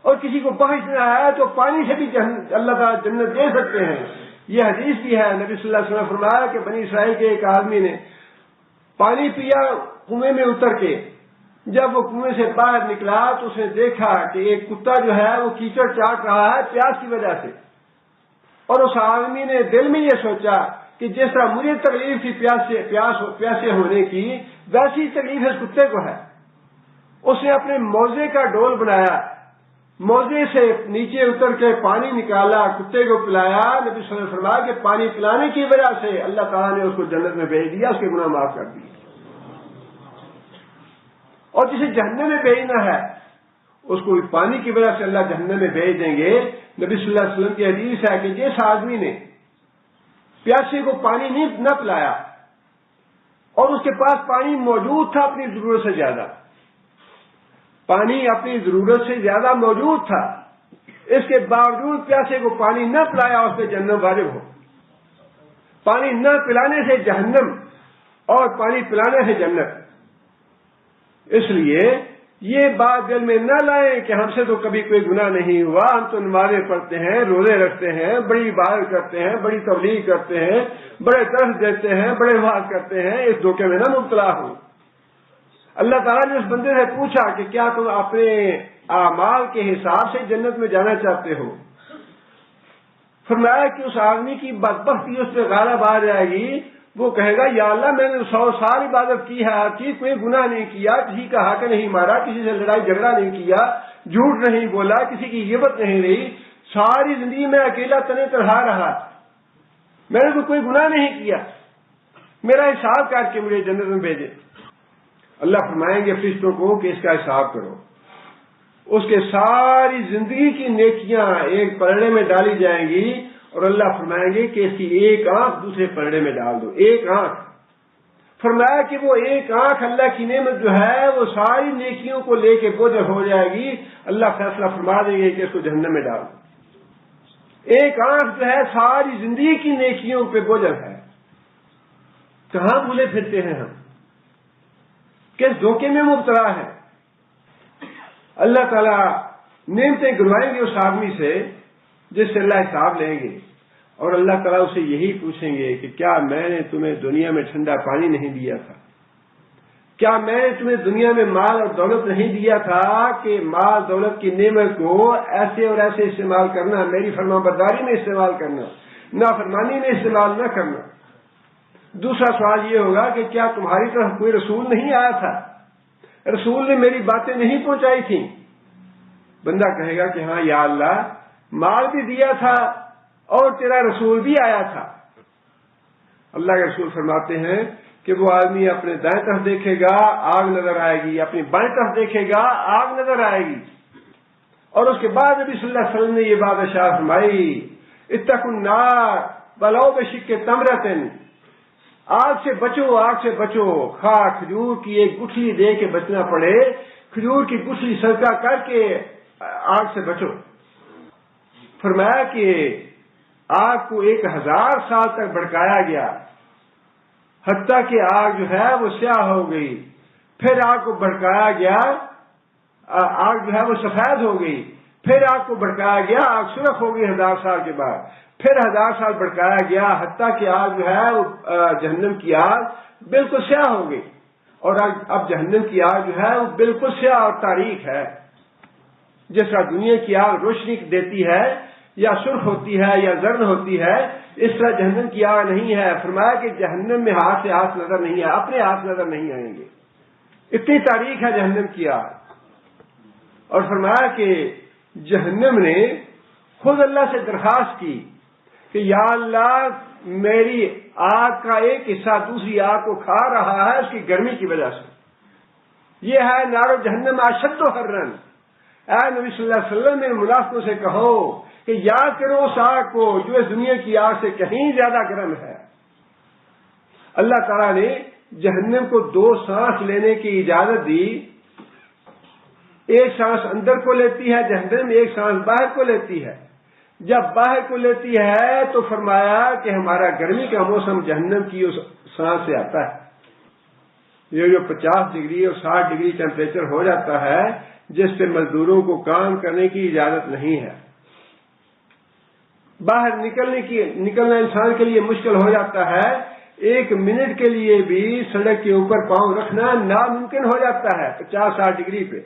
اور کسی کو بخشنا ہے تو پانی سے بھی اللہ تعالیٰ جنت دے سکتے ہیں۔ یہ حدیث بھی ہے، نبی صلی اللہ علیہ وسلم نے فرمایا کہ بنی اسرائیل کے ایک آدمی نے پانی پیا کنویں میں اتر کے، جب وہ کنویں سے باہر نکلا تو اس نے دیکھا کہ ایک کتا جو ہے وہ کیچڑ چاٹ رہا ہے پیاس کی وجہ سے، اور اس آدمی نے دل میں یہ سوچا کہ جس طرح مجھے تکلیف تھی پیاسے ہونے کی، ویسی تکلیف اس کتے کو ہے۔ اس نے اپنے موزے کا ڈول بنایا، موزے سے نیچے اتر کے پانی نکالا، کتے کو پلایا۔ نبی صلی اللہ علیہ وسلم نے فرمایا کہ پانی پلانے کی وجہ سے اللہ تعالیٰ نے اس کو جنت میں بھیج دیا، اس کے گناہ معاف کر دیے۔ اور جسے جہنم میں بھیجنا ہے اس کو پانی کی وجہ سے اللہ جہنم میں بھیج دیں گے۔ نبی صلی اللہ علیہ وسلم کی حدیث ہے کہ جس آدمی نے پیاسے کو پانی نہ پلایا اور اس کے پاس پانی موجود تھا اپنی ضرورت سے زیادہ، پانی اپنی ضرورت سے زیادہ موجود تھا، اس کے باوجود پیاسے کو پانی نہ پلایا، اس پہ جہنم واجب ہو۔ پانی نہ پلانے سے جہنم اور پانی پلانے سے جنت۔ اس لیے یہ بات دل میں نہ لائیں کہ ہم سے تو کبھی کوئی گناہ نہیں ہوا، ہم تو نمازیں پڑھتے ہیں، روزے رکھتے ہیں، بڑی عبادت کرتے ہیں، بڑی تبلیغ کرتے ہیں، بڑے درس دیتے ہیں، بڑے وعظ کرتے ہیں، اس دھوکے میں نہ مبتلا ہوں۔ اللہ تعالیٰ نے اس بندے سے پوچھا کہ کیا تم اپنے اعمال کے حساب سے جنت میں جانا چاہتے ہو؟ فرمایا کہ اس آدمی کی بدبختی اس پہ غالب آ جائے گی، وہ کہے گا یا اللہ میں نے 100 سال عبادت کی ہے آپ کی، کوئی گناہ نہیں کیا، کسی کا حق نہیں مارا، کسی سے لڑائی جھگڑا نہیں کیا، جھوٹ نہیں بولا، کسی کی غیبت نہیں رہی، ساری زندگی میں اکیلا تنے تنہا رہا، میں نے تو کوئی گناہ نہیں کیا، میرا حساب کر کے مجھے جنت میں بھیجے۔ اللہ فرمائیں گے فرشتوں کو کہ اس کا حساب کرو، اس کے ساری زندگی کی نیکیاں ایک پلڑے میں ڈالی جائیں گی، اور اللہ فرمائیں گے کہ اس کی ایک آنکھ دوسرے پلڑے میں ڈال دو، ایک آنکھ۔ فرمایا کہ وہ ایک آنکھ اللہ کی نعمت جو ہے وہ ساری نیکیوں کو لے کے بوجھل ہو جائے گی، اللہ فیصلہ فرما دیں گے کہ اس کو جہنم میں ڈال دو۔ ایک آنکھ جو ہے ساری زندگی کی نیکیوں پہ بوجھل ہے۔ کہاں بھولے پھرتے ہیں ہم، کس دھوکے میں مبتلا ہے۔ اللہ تعالیٰ نعمتیں گنوائیں گے اس آدمی سے جس سے اللہ حساب لیں گے، اور اللہ تعالیٰ اسے یہی پوچھیں گے کہ کیا میں نے تمہیں دنیا میں ٹھنڈا پانی نہیں دیا تھا؟ کیا میں نے تمہیں دنیا میں مال اور دولت نہیں دیا تھا کہ مال دولت کی نعمت کو ایسے اور ایسے استعمال کرنا، میری فرما برداری میں استعمال کرنا، نافرمانی میں استعمال نہ کرنا۔ دوسرا سوال یہ ہوگا کہ کیا تمہاری طرف کوئی رسول نہیں آیا تھا، رسول نے میری باتیں نہیں پہنچائی تھیں؟ بندہ کہے گا کہ ہاں یا اللہ مال بھی دیا تھا اور تیرا رسول بھی آیا تھا۔ اللہ کے رسول فرماتے ہیں کہ وہ آدمی اپنے دائیں طرف دیکھے گا آگ نظر آئے گی، اپنی بائیں طرف دیکھے گا آگ نظر آئے گی۔ اور اس کے بعد نبی صلی اللہ علیہ وسلم نے یہ بات ارشاد فرمائی، اتقوا النار ولو بشق تمرۃ، آگ سے بچو، آگ سے بچو، خواہ کھجور کی ایک گٹھلی دے کے بچنا پڑے، کھجور کی گٹھلی صدقہ کر کے آگ سے بچو۔ فرمایا کہ آگ کو 1000 سال تک بھڑکایا گیا، حتیٰ کہ آگ جو ہے وہ سیاہ ہو گئی، پھر آگ کو بھڑکایا گیا، آگ جو ہے وہ سفید ہو گئی، پھر آگ کو بھڑکایا گیا، آگ سرخ ہو گئی 1000 سال کے بعد، پھر 1000 سال بھڑکایا گیا، حتیٰ کہ آگ جو ہے وہ جہنم کی آگ بالکل سیاہ ہو گئی، اور اب جہنم کی آگ جو ہے وہ بالکل سیاہ اور تاریک ہے۔ جس طرح دنیا کی آگ روشنی دیتی ہے، یا سرخ ہوتی ہے یا زرد ہوتی ہے، اس طرح جہنم کی آگ نہیں ہے۔ فرمایا کہ جہنم میں ہاتھ سے ہاتھ نظر نہیں ہے، اپنے ہاتھ نظر نہیں آئیں گے، اتنی تاریک ہے جہنم کی آگ۔ اور فرمایا کہ جہنم نے خود اللہ سے درخواست کی کہ یا اللہ میری آگ کا ایک حصہ دوسری آگ کو کھا رہا ہے اس کی گرمی کی وجہ سے۔ یہ ہے نار جہنم اشد حرا۔ اے نبی صلی اللہ علیہ وسلم ان منافقوں سے کہو کہ یاد کرو اس آگ کو جو اس دنیا کی آگ سے کہیں زیادہ گرم ہے۔ اللہ تعالیٰ نے جہنم کو 2 سانس لینے کی اجازت دی، ایک سانس اندر کو لیتی ہے جہنم، ایک سانس باہر کو لیتی ہے۔ جب باہر کو لیتی ہے تو فرمایا کہ ہمارا گرمی کا موسم جہنم کی اس سانس سے آتا ہے۔ یہ جو 50 ڈگری اور 60 ڈگری ٹیمپریچر ہو جاتا ہے جس پہ مزدوروں کو کام کرنے کی اجازت نہیں ہے، باہر نکلنا انسان کے لیے مشکل ہو جاتا ہے، 1 منٹ کے لیے بھی سڑک کے اوپر پاؤں رکھنا ناممکن ہو جاتا ہے 50-60 ڈگری پہ۔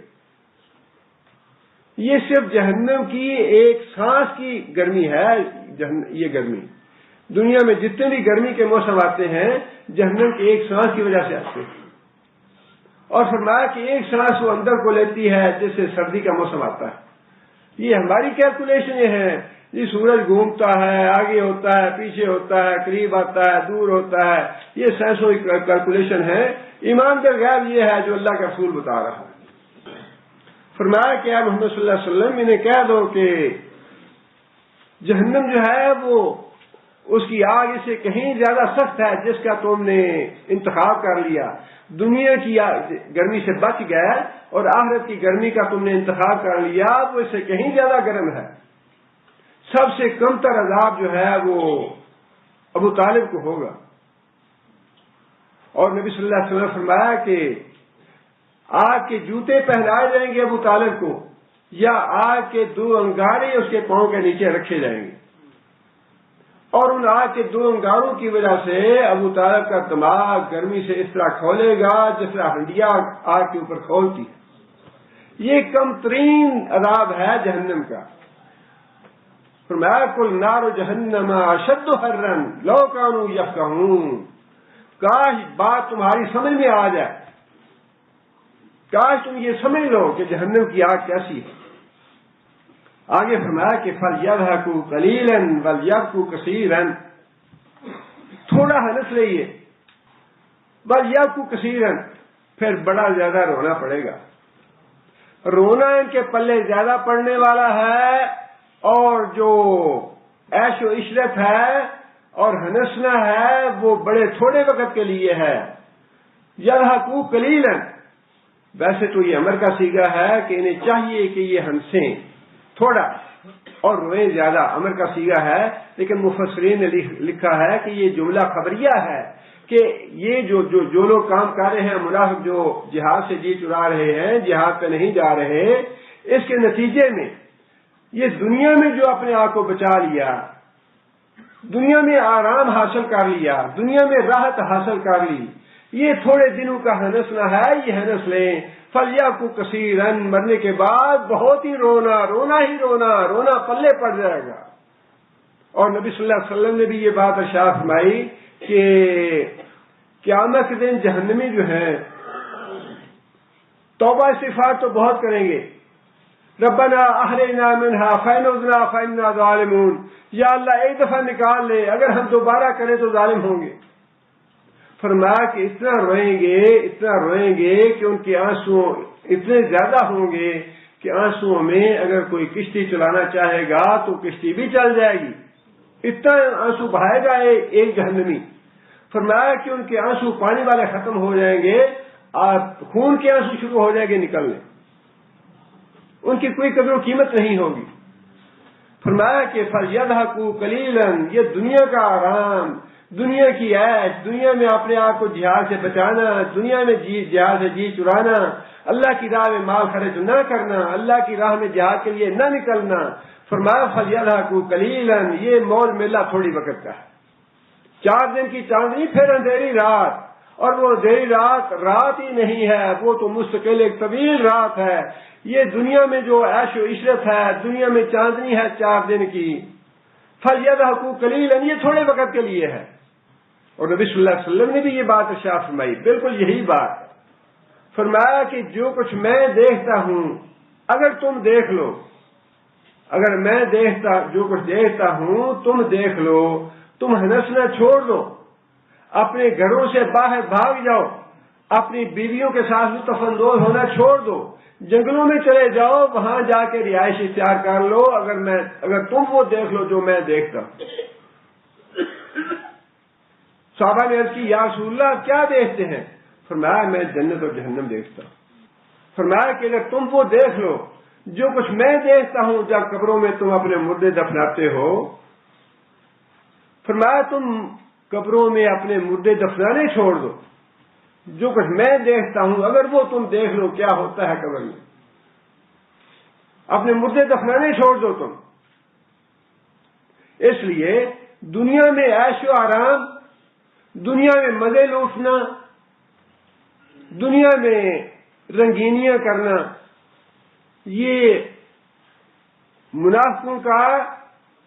یہ صرف جہنم کی ایک سانس کی گرمی ہے۔ یہ گرمی دنیا میں جتنے بھی گرمی کے موسم آتے ہیں جہنم کی ایک سانس کی وجہ سے آتے ہیں۔ اور فرمایا کہ ایک سانس وہ اندر کو لیتی ہے جس سے سردی کا موسم آتا ہے۔ یہ ہماری کیلکولیشن ہے، یہ سورج گھومتا ہے، آگے ہوتا ہے، پیچھے ہوتا ہے، قریب آتا ہے، دور ہوتا ہے، یہ سائنسوں کی کیلکولیشن ہے۔ ایمان بالغیب یہ ہے جو اللہ کا رسول بتا رہا ہے۔ فرمایا کہ اے محمد صلی اللہ علیہ وسلم انہیں کہہ دو کہ جہنم جو ہے وہ اس کی آگ اسے کہیں زیادہ سخت ہے جس کا تم نے انتخاب کر لیا۔ دنیا کی گرمی سے بچ گئے اور آخرت کی گرمی کا تم نے انتخاب کر لیا، وہ اس سے کہیں زیادہ گرم ہے۔ سب سے کم تر عذاب جو ہے وہ ابو طالب کو ہوگا۔ اور نبی صلی اللہ علیہ وسلم نے فرمایا کہ آگ کے جوتے پہنائے جائیں گے ابو طالب کو، یا آگ کے 2 انگارے اس کے پاؤں کے نیچے رکھے جائیں گے، اور ان آگ کے 2 انگاروں کی وجہ سے ابو طالب کا دماغ گرمی سے اس طرح کھولے گا جس طرح ہنڈیا آگ کے اوپر کھولتی ہے۔ یہ کم ترین عذاب ہے جہنم کا۔ فرمایا کل نار جہنم اشد حرا لو کانوا یفقہون۔ کاش بات تمہاری سمجھ میں آ جائے، کاش تم یہ سمجھ لو کہ جہنم کی آگ کیسی ہے۔ آگے فرمایا کہ فَلْيَضْحَكُوا قَلِيلًا وَلْيَبْكُوا كَثِيرًا، تھوڑا ہنس رہیے، وَلْيَبْكُوا كَثِيرًا، پھر بڑا زیادہ رونا پڑے گا۔ رونا ان کے پلے زیادہ پڑنے والا ہے، اور جو عیش و عشرت ہے اور ہنسنا ہے وہ بڑے تھوڑے وقت کے لیے ہے۔ یضحکوا قلیلا، ویسے تو یہ امر کا صیغہ ہے کہ انہیں چاہیے کہ یہ ہنسیں تھوڑا اور روئیں زیادہ، امر کا صیغہ ہے، لیکن مفسرین نے لکھا ہے کہ یہ جملہ خبریہ ہے کہ یہ جو لوگ کام کر رہے ہیں، منافق جو جہاد سے جی چرا رہے ہیں، جہاد پہ نہیں جا رہے، اس کے نتیجے میں یہ دنیا میں جو اپنے آپ کو بچا لیا، دنیا میں آرام حاصل کر لیا، دنیا میں راحت حاصل کر لی، یہ تھوڑے دنوں کا ہنسنا ہے، یہ ہنس لیں۔ فَلْيَبْكُوا كَثِيرًا، مرنے کے بعد بہت ہی رونا، رونا ہی رونا، رونا پلے پڑ جائے گا۔ اور نبی صلی اللہ علیہ وسلم نے بھی یہ بات ارشاد فرمائی کہ قیامت کے دن جہنمی جو ہیں توبہ استغفار تو بہت کریں گے، ربنا اخرجنا منها فإن عدنا فإنا ظالمون، یا اللہ ایک دفعہ نکال لے، اگر ہم دوبارہ کریں تو ظالم ہوں گے۔ فرمایا کہ اتنا روئیں گے کہ ان کے آنسو اتنے زیادہ ہوں گے کہ آنسوؤں میں اگر کوئی کشتی چلانا چاہے گا تو کشتی بھی چل جائے گی، اتنا آنسو بہائے گا ایک جہنمی۔ فرمایا کہ ان کے آنسو پانی والے ختم ہو جائیں گے، خون کے آنسو شروع ہو جائیں گے نکلنے، ان کی کوئی قدر و قیمت نہیں ہوگی۔ فرمایا کہ فَلْيَضْحَكُوا قَلِيلًا، یہ دنیا کا آرام، دنیا کی عیش، دنیا میں اپنے آپ کو جہاد سے بچانا، دنیا میں جہاد سے جی چرانا، اللہ کی راہ میں مال خرچ نہ کرنا، اللہ کی راہ میں جہاد کے لیے نہ نکلنا۔ فرمایا فَلْيَضْحَكُوا قَلِيلًا، یہ موج میلہ تھوڑی وقت کا ہے، 4 دن کی چاندنی پھر اندھیری رات، اور وہ اندھیری رات رات ہی نہیں ہے، وہ تو مستقل ایک طویل رات ہے۔ یہ دنیا میں جو عیش و عشرت ہے، دنیا میں چاندنی ہے 4 دن کی، فَلْيَضْحَكُوا قَلِيلًا، یہ تھوڑے وقت کے لیے ہے۔ اور نبی صلی اللہ علیہ وسلم نے بھی یہ بات ارشاد فرمائی، بالکل یہی بات فرمایا کہ جو کچھ میں دیکھتا ہوں اگر تم دیکھ لو، اگر میں جو کچھ دیکھتا ہوں تم دیکھ لو، تم ہنسنا چھوڑ دو، اپنے گھروں سے باہر بھاگ جاؤ، اپنی بیویوں کے ساتھ لطف اندوز ہونا چھوڑ دو، جنگلوں میں چلے جاؤ، وہاں جا کے رہائش اختیار کر لو، اگر تم وہ دیکھ لو جو میں دیکھتا ہوں۔ صحابہ نے عرض کی یا رسول اللہ کیا دیکھتے ہیں؟ فرمایا میں جنت اور جہنم دیکھتا ہوں۔ فرمایا کہ اگر تم وہ دیکھ لو جو کچھ میں دیکھتا ہوں جب قبروں میں تم اپنے مردے دفناتے ہو، فرمایا تم قبروں میں اپنے مردے دفنانے چھوڑ دو، جو کچھ میں دیکھتا ہوں اگر وہ تم دیکھ لو کیا ہوتا ہے قبر میں، اپنے مردے دفنانے چھوڑ دو تم۔ اس لیے دنیا میں عیش و آرام، دنیا میں مزے لوٹنا، دنیا میں رنگینیاں کرنا، یہ منافقوں کا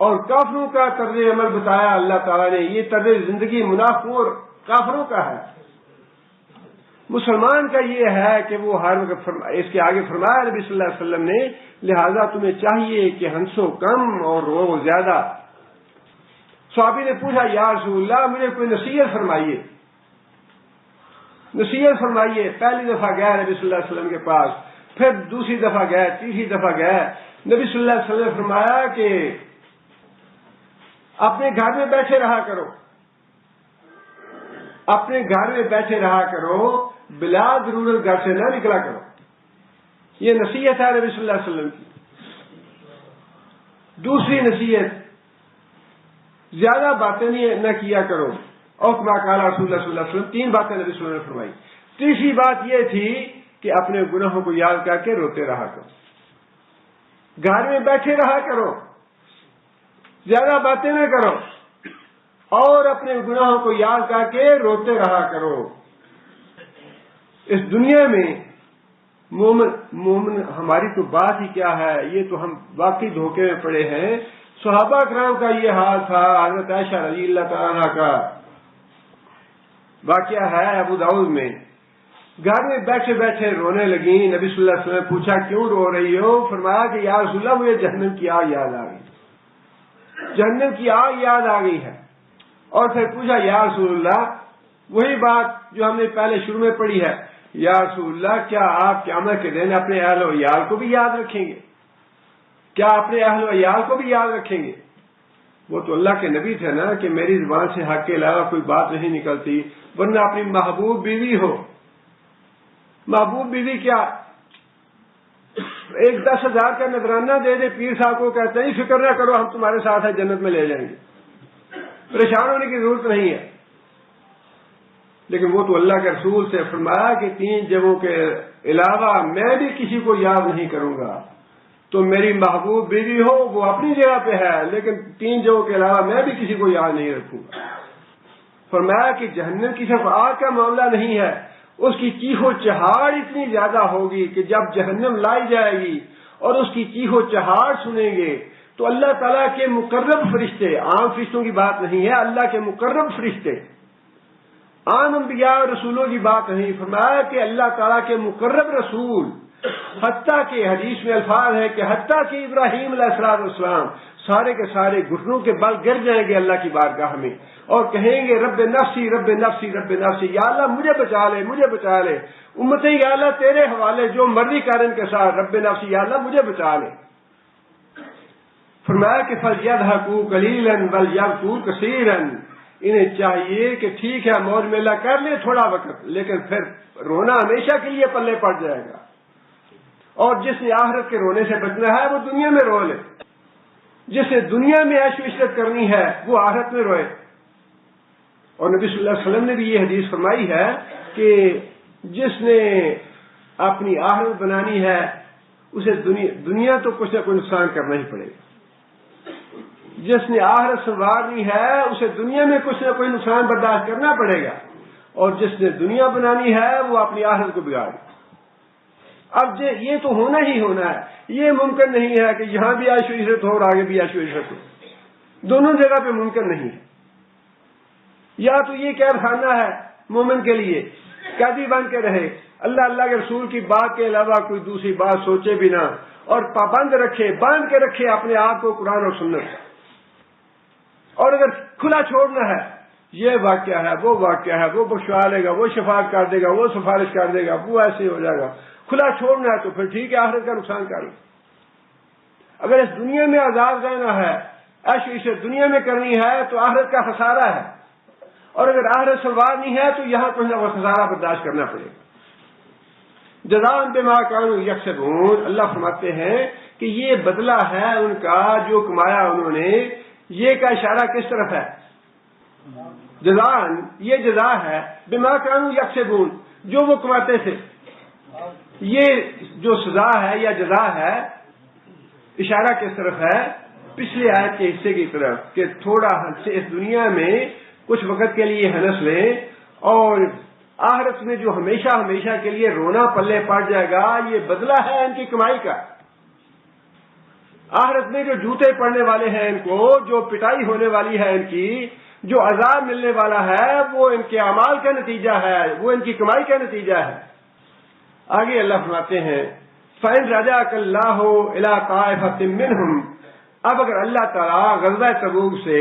اور کافروں کا طرز عمل بتایا اللہ تعالیٰ نے۔ یہ طرز زندگی منافقوں اور کافروں کا ہے۔ مسلمان کا یہ ہے کہ وہ ہر وقت اس کے آگے فرمایا نبی صلی اللہ علیہ وسلم نے، لہذا تمہیں چاہیے کہ ہنسو کم اور رو زیادہ۔ صحابی نے پوچھا یا رسول اللہ مجھے کوئی نصیحت فرمائیے، نصیحت فرمائیے۔ پہلی دفعہ گیا نبی صلی اللہ علیہ وسلم کے پاس، پھر دوسری دفعہ گئے، تیسری دفعہ گئے، نبی صلی اللہ علیہ وسلم نے فرمایا کہ اپنے گھر میں بیٹھے رہا کرو، اپنے گھر میں بیٹھے رہا کرو، بلا ضرورت گھر سے نہ نکلا کرو۔ یہ نصیحت ہے نبی صلی اللہ علیہ وسلم کی۔ دوسری نصیحت، زیادہ باتیں نہ کیا کرو، اور کما قال رسول اللہ صلی اللہ علیہ وسلم، 3 باتیں نبی صلی اللہ علیہ وسلم نے فرمائی۔ تیسری بات یہ تھی کہ اپنے گناہوں کو یاد کر کے روتے رہا کرو، گھر میں بیٹھے رہا کرو، زیادہ باتیں نہ کرو، اور اپنے گناہوں کو یاد کر کے روتے رہا کرو۔ اس دنیا میں مومن ہماری تو بات ہی کیا ہے، یہ تو ہم واقعی دھوکے میں پڑے ہیں۔ صحابہ کرام کا یہ حال تھا، حضرت عائشہ رضی اللہ تعالیٰ عنہا کا واقعہ ہے ابو داؤد میں، گھر میں بیٹھے بیٹھے رونے لگیں۔ نبی صلی اللہ علیہ وسلم نے پوچھا کیوں رو رہی ہو؟ فرمایا کہ یا رسول اللہ مجھے جہنم کی آگ یاد آ گئی، جہنم کی آگ یاد آ گئی ہے۔ اور پھر پوچھا یا رسول اللہ، وہی بات جو ہم نے پہلے شروع میں پڑھی ہے، یا رسول اللہ کیا آپ قیامت کے دن اپنے اہل و عیال کو بھی یاد رکھیں گے؟ کیا اپنے اہل و عیال کو بھی یاد رکھیں گے؟ وہ تو اللہ کے نبی تھے نا کہ میری زبان سے حق کے علاوہ کوئی بات نہیں نکلتی، ورنہ اپنی محبوب بیوی ہو، محبوب بیوی کیا ایک 10,000 کا نذرانہ دے دے پیر صاحب کو، کہتے ہیں فکر نہ کرو ہم تمہارے ساتھ ہیں جنت میں لے جائیں گے، پریشان ہونے کی ضرورت نہیں ہے۔ لیکن وہ تو اللہ کے رسول سے فرمایا کہ 3 جگہوں کے علاوہ میں بھی کسی کو یاد نہیں کروں گا۔ تو میری محبوب بیوی ہو وہ اپنی جگہ پہ ہے، لیکن 3 جگہوں کے علاوہ میں بھی کسی کو یاد نہیں رکھوں گا۔ فرمایا کہ جہنم کی صرف آگ کا معاملہ نہیں ہے، اس کی چیخ و چہاڑ اتنی زیادہ ہوگی کہ جب جہنم لائی جائے گی اور اس کی چیخ و چہاڑ سنیں گے تو اللہ تعالیٰ کے مقرب فرشتے، عام فرشتوں کی بات نہیں ہے، اللہ کے مقرب فرشتے، عام انبیاء اور رسولوں کی بات نہیں، فرمایا کہ اللہ تعالیٰ کے مقرب رسول، حتیٰ کہ حدیث میں الفاظ ہے کہ حتیٰ کہ ابراہیم علیہ السلام سارے کے سارے گھٹنوں کے بل گر جائیں گے اللہ کی بارگاہ میں اور کہیں گے رب نفسی رب نفسی رب نفسی، یا اللہ مجھے بچا لے مجھے بچا لے، امتیں یا اللہ تیرے حوالے، جو مرضی کر ان کے ساتھ، رب نفسی یا اللہ مجھے بچا لے۔ فرمایا کہ فَلْيَضْحَكُوا قَلِيلًا وَلْيَبْكُوا كَثِيرًا، انہیں چاہیے کہ ٹھیک ہے موج میلہ کر لے تھوڑا وقت، لیکن پھر رونا ہمیشہ کے لیے پلے پڑ جائے گا۔ اور جس نے آخرت کے رونے سے بچنا ہے وہ دنیا میں رو لے، جس نے دنیا میں عیش و عشرت کرنی ہے وہ آخرت میں روئے۔ اور نبی صلی اللہ علیہ وسلم نے بھی یہ حدیث فرمائی ہے کہ جس نے اپنی آخرت بنانی ہے اسے دنیا تو کچھ نہ کوئی نقصان کرنا ہی پڑے گا، جس نے آخرت سنوارنی ہے اسے دنیا میں کچھ نہ کوئی نقصان برداشت کرنا پڑے گا۔ اور جس نے دنیا بنانی ہے وہ اپنی آخرت کو بگاڑے۔ اب یہ تو ہونا ہی ہونا ہے، یہ ممکن نہیں ہے کہ یہاں بھی عیش و عشرت ہو اور آگے بھی عیش و عشرت ہو، دونوں جگہ پہ ممکن نہیں ہے۔ یا تو یہ قید خانہ ہے مومن کے لیے، قیدی بن کے رہے، اللہ کے رسول کی بات کے علاوہ کوئی دوسری بات سوچے بھی نہ، اور پابند رکھے، باندھ کے رکھے اپنے آپ کو قرآن اور سنت سے۔ اور اگر کھلا چھوڑنا ہے، یہ واقعہ ہے، وہ واقعہ ہے، وہ بخشوا لے گا، وہ شفاعت کر دے گا، وہ سفارش کر دے گا، وہ ایسے ہو جائے گا، کھلا چھوڑنا ہے تو پھر ٹھیک ہے، آخرت کا نقصان کر لو۔ اگر اس دنیا میں آزاد رہنا ہے، عیش و عشرت دنیا میں کرنی ہے تو آخرت کا خسارہ ہے، اور اگر آخرت سلوار نہیں ہے تو یہاں کچھ نہ کچھ خسارہ برداشت کرنا پڑے گا۔ جزاء بما كانوا يكسبون، اللہ فرماتے ہیں کہ یہ بدلہ ہے ان کا جو کمایا انہوں نے۔ یہ کا اشارہ کس طرف ہے؟ جزاء، یہ جزا ہے بما كانوا يكسبون، جو وہ کماتے تھے۔ یہ جو سزا ہے یا جزا ہے، اشارہ کس طرف ہے؟ پچھلے آیت کے حصے کی طرف، کہ تھوڑا سے اس دنیا میں کچھ وقت کے لیے ہنس لیں، اور آخرت میں جو ہمیشہ ہمیشہ کے لیے رونا پلے پڑ جائے گا، یہ بدلہ ہے ان کی کمائی کا۔ آخرت میں جو جوتے پڑنے والے ہیں ان کو، جو پٹائی ہونے والی ہے ان کی، جو عذاب ملنے والا ہے، وہ ان کے اعمال کا نتیجہ ہے، وہ ان کی کمائی کا نتیجہ ہے۔ آگے اللہ فرماتے ہیں فَإِن رَجَعَكَ اللَّهُ إِلَىٰ طَائِفَةٍ مِّنْهُمْ، اب اگر اللہ تعالیٰ غزوہ تبوک سے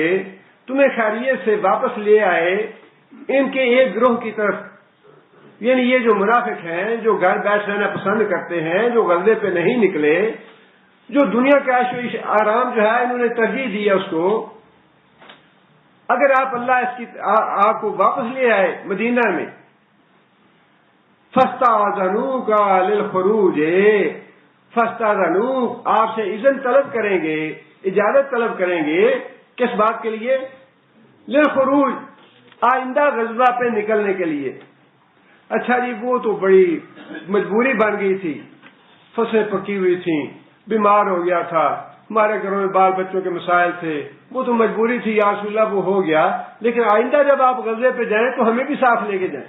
تمہیں خیریت سے واپس لے آئے ان کے ایک گروہ کی طرف، یعنی یہ جو منافق ہیں، جو گھر بیٹھ رہنا پسند کرتے ہیں، جو غزوے پہ نہیں نکلے، جو دنیا کا عیش و آرام جو ہے انہوں نے ترجیح دی ہے اس کو، اگر آپ کو واپس لے آئے مدینہ میں، فَاسْتَأْذَنُوكَ لِلْخُرُوجِ، فَاسْتَأْذَنُوكَ، آپ سے اذن طلب کریں گے، اجازت طلب کریں گے، کس بات کے لیے؟ للخروج، آئندہ غزوہ پہ نکلنے کے لیے۔ اچھا جی، وہ تو بڑی مجبوری بن گئی تھی، فصلیں پکی ہوئی تھیں، بیمار ہو گیا تھا، ہمارے گھروں میں بال بچوں کے مسائل تھے، وہ تو مجبوری تھی یا رسول اللہ، وہ ہو گیا، لیکن آئندہ جب آپ غزوے پہ جائیں تو ہمیں بھی ساتھ لے کے جائیں۔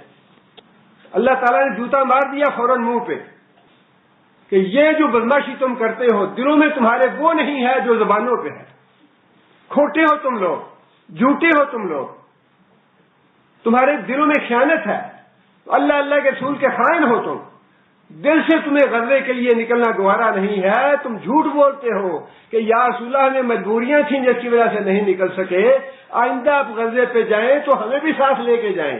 اللہ تعالیٰ نے جوتا مار دیا فوراً منہ پہ کہ یہ جو بدماشی تم کرتے ہو دلوں میں تمہارے وہ نہیں ہے جو زبانوں پہ ہے، کھوٹے ہو تم لوگ، جھوٹے ہو تم لوگ، تمہارے دلوں میں خیانت ہے، اللہ کے رسول کے خائن ہو تم، دل سے تمہیں غزوے کے لیے نکلنا گوارا نہیں ہے، تم جھوٹ بولتے ہو کہ یا رسول اللہ میں مجبوریاں تھیں جس کی وجہ سے نہیں نکل سکے، آئندہ آپ غزوے پہ جائیں تو ہمیں بھی ساتھ لے کے جائیں۔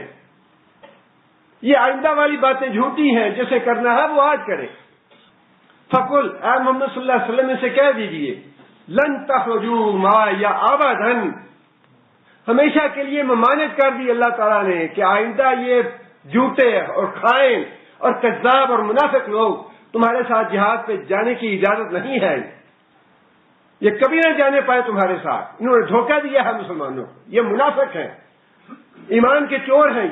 یہ آئندہ والی باتیں جھوٹی ہیں، جسے کرنا ہے وہ آج کرے۔ فقل، اے محمد صلی اللہ علیہ وسلم ان سے کہہ دیجئے، لن تخرجوا معي ابدا، ہمیشہ کے لیے ممانعت کر دی اللہ تعالیٰ نے کہ آئندہ یہ جھوٹے اور خائن اور کذاب اور منافق لوگ تمہارے ساتھ جہاد پہ جانے کی اجازت نہیں ہے، یہ کبھی نہ جانے پائے تمہارے ساتھ، انہوں نے دھوکہ دیا ہے مسلمانوں کو، یہ منافق ہیں، ایمان کے چور ہیں،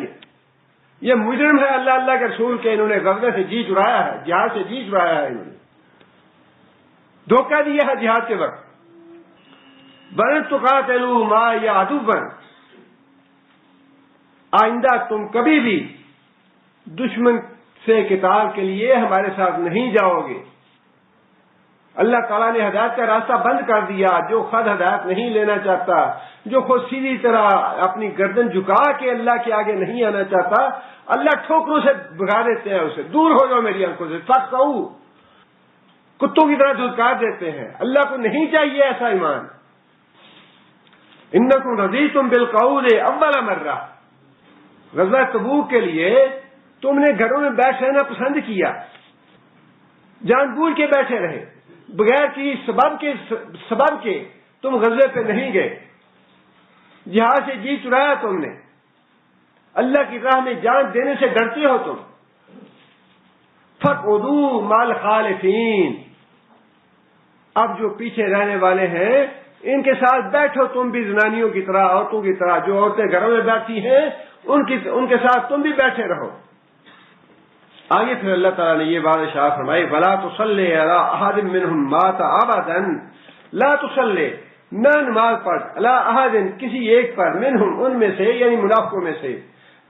یہ مجرم ہے اللہ کے رسول کے، انہوں نے غزوے سے جی چرایا ہے، جہاد سے جی چرایا ہے، انہوں نے دھوکہ دیا ہے جہاد کے وقت۔ بَلْ تُقَاتِلُوا مَعِيَ عَدُوًّا، آئندہ تم کبھی بھی دشمن سے قتال کے لیے ہمارے ساتھ نہیں جاؤ گے۔ اللہ تعالیٰ نے ہدایت کا راستہ بند کر دیا، جو خود ہدایت نہیں لینا چاہتا، جو خود سیدھی طرح اپنی گردن جھکا کے اللہ کے آگے نہیں آنا چاہتا، اللہ ٹھوکروں سے بھگا دیتے ہیں اسے، دور ہو جاؤ میری آنکھوں سے، فَقْعُوا، کتوں کی طرح دھتکار دیتے ہیں۔ اللہ کو نہیں چاہیے ایسا ایمان۔ اِنَّكُمْ رَضِيتُمْ بِالْقَعُودِ أَوَّلَ مَرَّةٍ، غزوہ تبوک کے لیے تم نے گھروں میں بیٹھ رہنا پسند کیا، جان بوجھ کے بیٹھے رہے، بغیر کسی سبب کے تم غزوے پہ نہیں گئے، جہاد سے جی چرایا تم نے، اللہ کی راہ میں جان دینے سے ڈرتے ہو تم۔ فَقْعُدُوا مَعَ الْخَالِفِينَ، اب جو پیچھے رہنے والے ہیں ان کے ساتھ بیٹھو تم بھی، زنانیوں کی طرح، عورتوں کی طرح، جو عورتیں گھروں میں بیٹھی ہیں ان کے ساتھ تم بھی بیٹھے رہو۔ آگے پھر اللہ تعالیٰ نے یہ بات ارشاد فرمائی، وَلَا تُصَلِّ عَلَىٰ أَحَدٍ مِّنْهُم مَّاتَ أَبَدًا، لا تُصَلِّ، نہ نماز پڑھ، عَلَىٰ أَحَدٍ، کسی ایک پر، منہم، ان میں سے، یعنی منافقوں میں سے،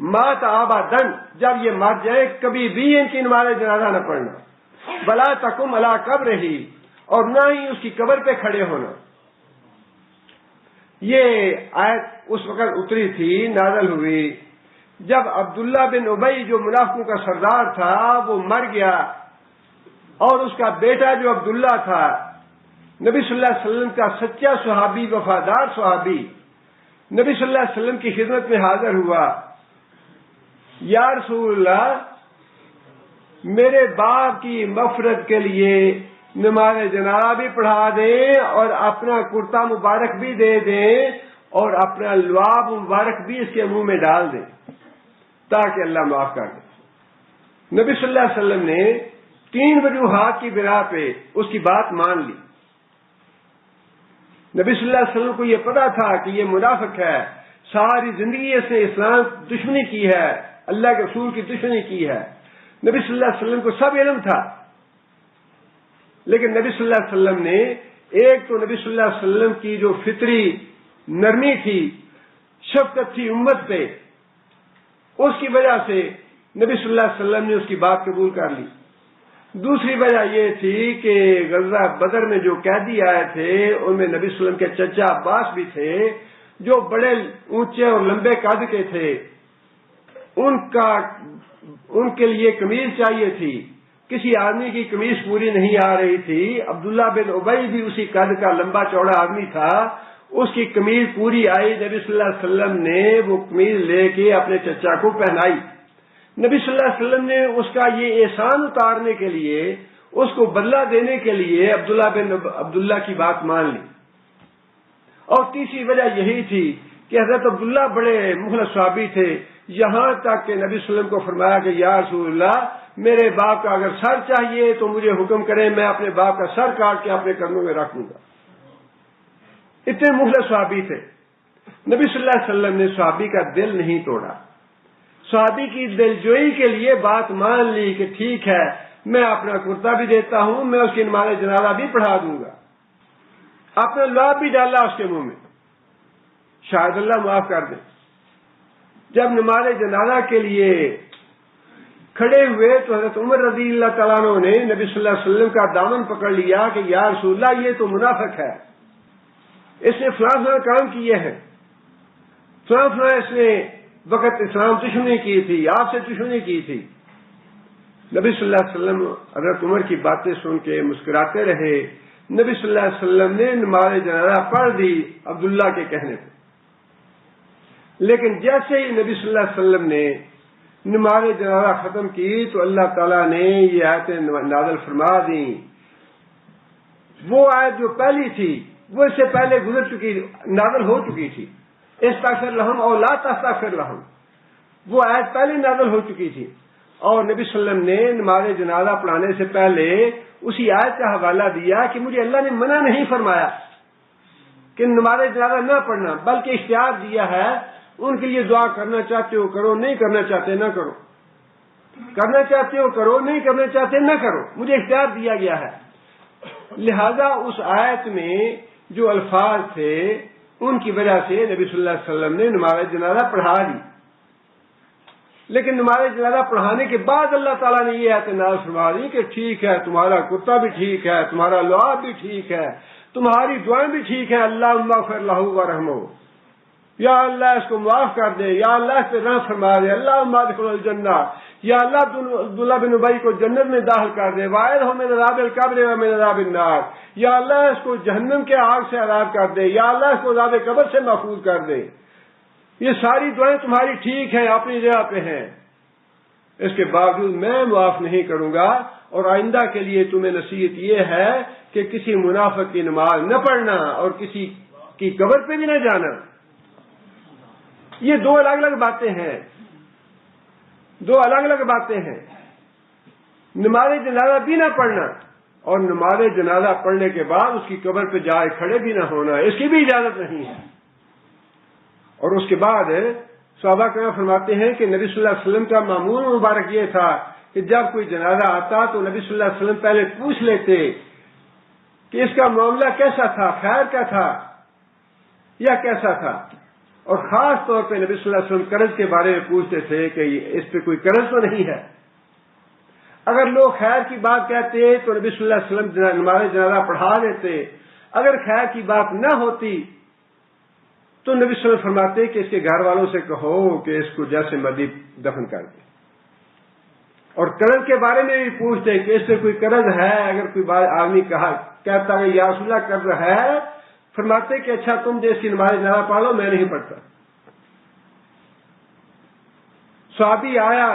مات آبادن، جب یہ مر جائے کبھی بھی ان کی نماز جنازہ نہ پڑھنا، بلا تقم علی قبر ہی، اور نہ ہی اس کی قبر پہ کھڑے ہونا۔ یہ آیت اس وقت اتری تھی، نازل ہوئی جب عبداللہ بن ابی جو منافقوں کا سردار تھا وہ مر گیا، اور اس کا بیٹا جو عبداللہ تھا نبی صلی اللہ علیہ وسلم کا سچا صحابی، وفادار صحابی، نبی صلی اللہ علیہ وسلم کی خدمت میں حاضر ہوا، یا رسول اللہ میرے باپ کی مغفرت کے لیے نماز جنازہ بھی پڑھا دیں اور اپنا کرتا مبارک بھی دے دیں اور اپنا لعاب مبارک بھی اس کے منہ میں ڈال دیں تاکہ اللہ معاف کر دے۔ نبی صلی اللہ علیہ وسلم نے 3 وجوہات کی بنا پہ اس کی بات مان لی۔ نبی صلی اللہ علیہ وسلم کو یہ پتا تھا کہ یہ منافق ہے، ساری زندگی اس نے اسلام دشمنی کی ہے، اللہ کے رسول کی دشمنی کی ہے، نبی صلی اللہ علیہ وسلم کو سب علم تھا، لیکن نبی صلی اللہ علیہ وسلم نے ایک تو نبی صلی اللہ علیہ وسلم کی جو فطری نرمی تھی، شفقت تھی امت پہ، اس کی وجہ سے نبی صلی اللہ علیہ وسلم نے اس کی بات قبول کر لی۔ دوسری وجہ یہ تھی کہ غزوہ بدر میں جو قیدی آئے تھے ان میں نبی صلی اللہ علیہ وسلم کے چچا عباس بھی تھے جو بڑے اونچے اور لمبے قد کے تھے، ان کے لیے قمیض چاہیے تھی، کسی آدمی کی قمیض پوری نہیں آ رہی تھی، عبداللہ بن ابی بھی اسی قد کا لمبا چوڑا آدمی تھا، اس کی قمیض پوری آئی، نبی صلی اللہ علیہ وسلم نے وہ قمیض لے کے اپنے چچا کو پہنائی۔ نبی صلی اللہ علیہ وسلم نے اس کا یہ احسان اتارنے کے لیے، اس کو بدلہ دینے کے لیے عبداللہ بن عبداللہ کی بات مان لی۔ اور تیسری وجہ یہی تھی کہ حضرت عبداللہ بڑے مخلص صحابی تھے، یہاں تک کہ نبی صلی اللہ علیہ وسلم کو فرمایا کہ یا رسول اللہ میرے باپ کا اگر سر چاہیے تو مجھے حکم کریں، میں اپنے باپ کا سر کاٹ کے اپنے قدموں میں رکھ دوں گا۔ اتنے مخلص صحابی تھے۔ نبی صلی اللہ علیہ وسلم نے صحابی کا دل نہیں توڑا، صحابی کی دلجوئی کے لیے بات مان لی کہ ٹھیک ہے میں اپنا کرتا بھی دیتا ہوں، میں اس کی نماز جنازہ بھی پڑھا دوں گا، اپنا لعاب بھی ڈالا اس کے منہ میں، شاید اللہ معاف کر دے۔ جب نماز جنازہ کے لیے کھڑے ہوئے تو حضرت عمر رضی اللہ تعالیٰ عنہ نے نبی صلی اللہ علیہ وسلم کا دامن پکڑ لیا کہ یا رسول اللہ یہ تو منافق ہے، اس نے فلاں فلاں کام کیے ہیں، فلاں فلاں اس نے وقت اسلام دشمنی کی تھی، آپ سے دشمنی کی تھی۔ نبی صلی اللہ علیہ وسلم حضرت عمر کی باتیں سن کے مسکراتے رہے۔ نبی صلی اللہ علیہ وسلم نے نماز جنازہ پڑھ دی عبداللہ کے کہنے پہ، لیکن جیسے ہی نبی صلی اللہ علیہ وسلم نے نماز جنازہ ختم کی تو اللہ تعالیٰ نے یہ آیتیں نازل فرما دیں۔ وہ آیت جو پہلی تھی وہ اس سے پہلے گزر چکی، نازل ہو چکی تھی، استغفر لہم او لا تستغفر لہم، وہ آیت پہلے نازل ہو چکی تھی، اور نبی صلی اللہ علیہ وسلم نے نماز جنازہ پڑھانے سے پہلے اسی آیت کا حوالہ دیا کہ مجھے اللہ نے منع نہیں فرمایا کہ نماز جنازہ نہ پڑھنا، بلکہ اختیار دیا ہے ان کے لیے دعا کرنا چاہتے ہو کرو، نہیں کرنا چاہتے نہ کرو، کرنا چاہتے ہو کرو، نہیں کرنا چاہتے نہ کرو، مجھے اختیار دیا گیا ہے۔ لہذا اس آیت میں جو الفاظ تھے ان کی وجہ سے نبی صلی اللہ علیہ وسلم نے نماز جنازہ پڑھا دی، لیکن نماز جنازہ پڑھانے کے بعد اللہ تعالیٰ نے یہ آیت نازل فرما دی کہ ٹھیک ہے تمہارا کرتا بھی ٹھیک ہے، تمہارا لعاب بھی ٹھیک ہے، تمہاری دعائیں بھی ٹھیک ہے، اللہم اغفر لہ ورحمہ، یا اللہ اس کو معاف کر دے، یا اللہ اس پہ رحم فرما دے، اللہم ادخلہ الجنہ، یا اللہ عبداللہ بن ابی کو جنت میں داخل کر دے، واعذہ من عذاب القبر و من عذاب النار، یا اللہ اس کو جہنم کے آگ سے عذاب کر دے، یا اللہ اس کو عذاب قبر سے محفوظ کر دے۔ یہ ساری دعائیں تمہاری ٹھیک ہیں، اپنی جگہ پہ ہیں، اس کے باوجود میں معاف نہیں کروں گا، اور آئندہ کے لیے تمہیں نصیحت یہ ہے کہ کسی منافق کی نماز نہ پڑھنا اور کسی کی قبر پہ بھی نہ جانا۔ یہ دو الگ الگ باتیں ہیں، دو الگ الگ باتیں ہیں، نماز جنازہ بھی نہ پڑھنا اور نماز جنازہ پڑھنے کے بعد اس کی قبر پہ جائے کھڑے بھی نہ ہونا، اس کی بھی اجازت نہیں ہے۔ اور اس کے بعد صحابہ کرام فرماتے ہیں کہ نبی صلی اللہ علیہ وسلم کا معمول مبارک یہ تھا کہ جب کوئی جنازہ آتا تو نبی صلی اللہ علیہ وسلم پہلے پوچھ لیتے کہ اس کا معاملہ کیسا تھا، خیر کا تھا یا کیسا تھا، اور خاص طور پہ نبی صلی اللہ علیہ وسلم قرض کے بارے میں پوچھتے تھے کہ اس پہ کوئی قرض تو نہیں ہے. اگر لوگ خیر کی بات کہتے تو نبی صلی اللہ علیہ وسلم نماز جنازہ پڑھا دیتے. اگر خیر کی بات نہ ہوتی تو نبی صلی اللہ علیہ وسلم فرماتے کہ اس کے گھر والوں سے کہو کہ اس کو جیسے مرضی دفن کر دے. اور قرض کے بارے میں بھی پوچھتے کہ اس سے کوئی قرض ہے. اگر کوئی آدمی کہتا ہے یا رسول اللہ قرض ہے، فرماتے کہ اچھا تم جو اس کی نماز جنازہ پڑھ لو، میں نہیں پڑھتا. صحابی آیا،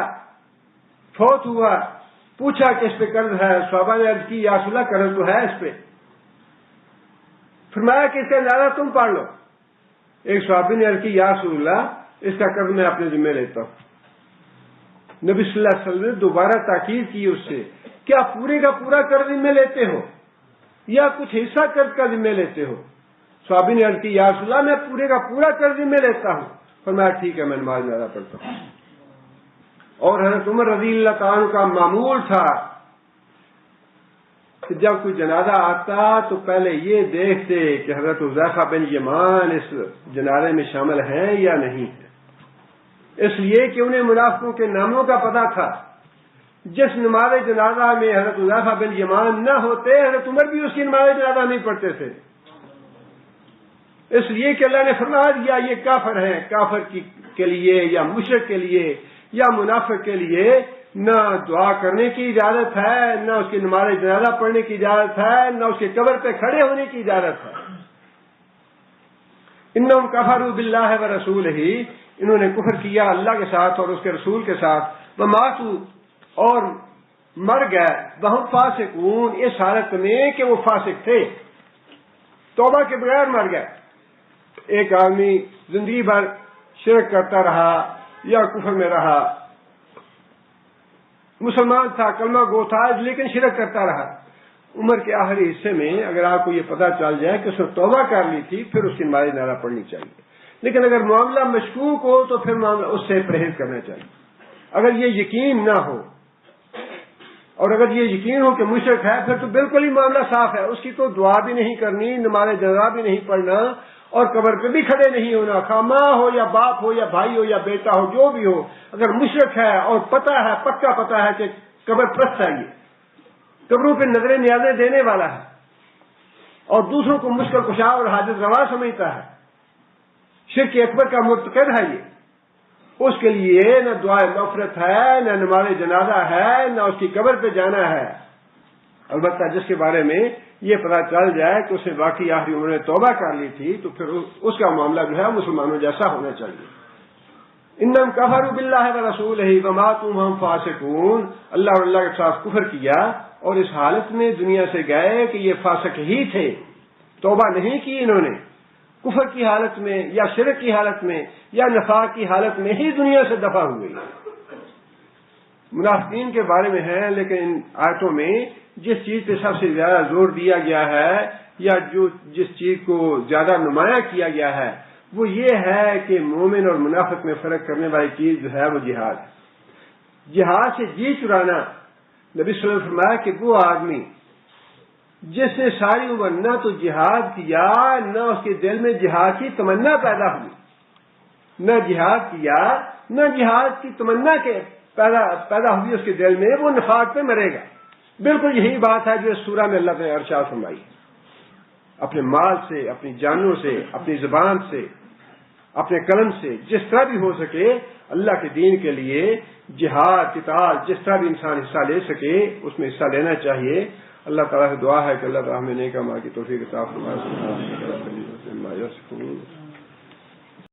فوت ہوا، پوچھا کہ اس پہ قرض ہے. صحابہ نے عرض کی یا رسول اللہ قرض تو ہے اس پہ. فرمایا کہ اس کا جنازہ تم پڑھ لو. ایک صحابی نے عرض کی یا رسول اللہ اس کا قرض میں اپنے ذمہ لیتا ہوں. نبی صلی اللہ علیہ وسلم نے دوبارہ تاکید کی اس سے، کیا پورے کا پورا قرض ذمہ لیتے ہو یا کچھ حصہ قرض کا ذمہ لیتے ہو؟ صحابی نے عرض کی یا رسول اللہ میں پورے کا پورا قرض ذمہ لیتا ہوں. فرمایا ٹھیک ہے میں نماز ادا پڑھتا ہوں. اور حضرت عمر رضی اللہ تعالیٰ عنہ کا معمول تھا کہ جب کوئی جنازہ آتا تو پہلے یہ دیکھتے کہ حضرت حذیفہ بن یمان اس جنازے میں شامل ہیں یا نہیں ہیں. اس لیے کہ انہیں منافقوں کے ناموں کا پتہ تھا. جس نماز جنازہ میں حضرت حذیفہ بن یمان نہ ہوتے، حضرت عمر بھی اس کی نماز جنازہ نہیں پڑھتے تھے. اس لیے کہ اللہ نے فرما دیا یہ کافر ہیں. کافر کے لیے یا مشرک کے لیے یا منافق کے لیے نہ دعا کرنے کی اجازت ہے، نہ اس کی نماز جنازہ پڑھنے کی اجازت ہے، نہ اس کے قبر پہ کھڑے ہونے کی اجازت ہے. انہم کفروا باللہ ورسولہ، انہوں نے کفر کیا اللہ کے ساتھ اور اس کے رسول کے ساتھ. وماتوا، اور مر گئے. وہم فاسقون، اس حالت میں کہ وہ فاسق تھے، توبہ کے بغیر مر گئے. ایک آدمی زندگی بھر شرک کرتا رہا یا کفر میں رہا، مسلمان تھا، کلمہ گو تھا، لیکن شرک کرتا رہا. عمر کے آخری حصے میں اگر آپ کو یہ پتہ چل جائے کہ اس نے توبہ کر لی تھی، پھر اس کی نماز جنازہ پڑھنی چاہیے. لیکن اگر معاملہ مشکوک ہو تو پھر معاملہ اس سے پرہیز کرنا چاہیے. اگر یہ یقین نہ ہو اور اگر یہ یقین ہو کہ مشرک ہے، پھر تو بالکل ہی معاملہ صاف ہے. اس کی تو دعا بھی نہیں کرنی، نماز جنازہ بھی نہیں پڑھنا، اور قبر پہ بھی کھڑے نہیں ہونا. خواہ ماں ہو یا باپ ہو یا بھائی ہو یا بیٹا ہو، جو بھی ہو، اگر مشرک ہے اور پتہ ہے، پکا پتہ ہے کہ قبر پرست ہے، یہ قبروں پہ نظریں نیازیں دینے والا ہے اور دوسروں کو مشکل کشا اور حاجت روا سمجھتا ہے، شرک اکبر کا مرتکب ہے، یہ اس کے لیے نہ دعائے مغفرت ہے، نہ نماز جنازہ ہے، نہ اس کی قبر پہ جانا ہے. البتہ جس کے بارے میں یہ پتہ چل جائے کہ اسے باقی آخری عمر نے توبہ کر لی تھی تو پھر اس کا معاملہ جو ہے مسلمانوں جیسا ہونا چاہیے. انہم کفروا باللہ ورسولہ وماتوا وہم فاسقون، اللہ اور اللہ کے ساتھ کفر کیا اور اس حالت میں دنیا سے گئے کہ یہ فاسق ہی تھے، توبہ نہیں کی انہوں نے. کفر کی حالت میں یا شرک کی حالت میں یا نفاق کی حالت میں ہی دنیا سے دفع ہوئی. منافقین کے بارے میں ہے، لیکن ان آیتوں میں جس چیز پہ سب سے زیادہ زور دیا گیا ہے یا جس چیز کو زیادہ نمایاں کیا گیا ہے وہ یہ ہے کہ مومن اور منافق میں فرق کرنے والی چیز جو ہے وہ جہاد ہے. جہاد سے جی چرانا، نبی صلی اللہ علیہ وسلم نے فرمایا کہ وہ آدمی جس نے ساری عمر نہ تو جہاد کیا، نہ اس کے دل میں جہاد کی تمنا پیدا ہوئی، نہ جہاد کیا نہ جہاد کی تمنا کے پیدا ہوئی اس کے دل میں، وہ نفاق پہ مرے گا. بالکل یہی بات ہے جو اس سورہ میں اللہ نے ارشاد فرمائی. اپنے مال سے، اپنی جانوں سے، اپنی زبان سے، اپنے قلم سے جس طرح بھی ہو سکے اللہ کے دین کے لیے جہاد قتال جس طرح بھی انسان حصہ لے سکے اس میں حصہ لینا چاہیے. اللہ تعالیٰ سے دعا ہے کہ اللہ تعالیٰ ہمیں نیک اعمال کی توفیق عطا فرمائے.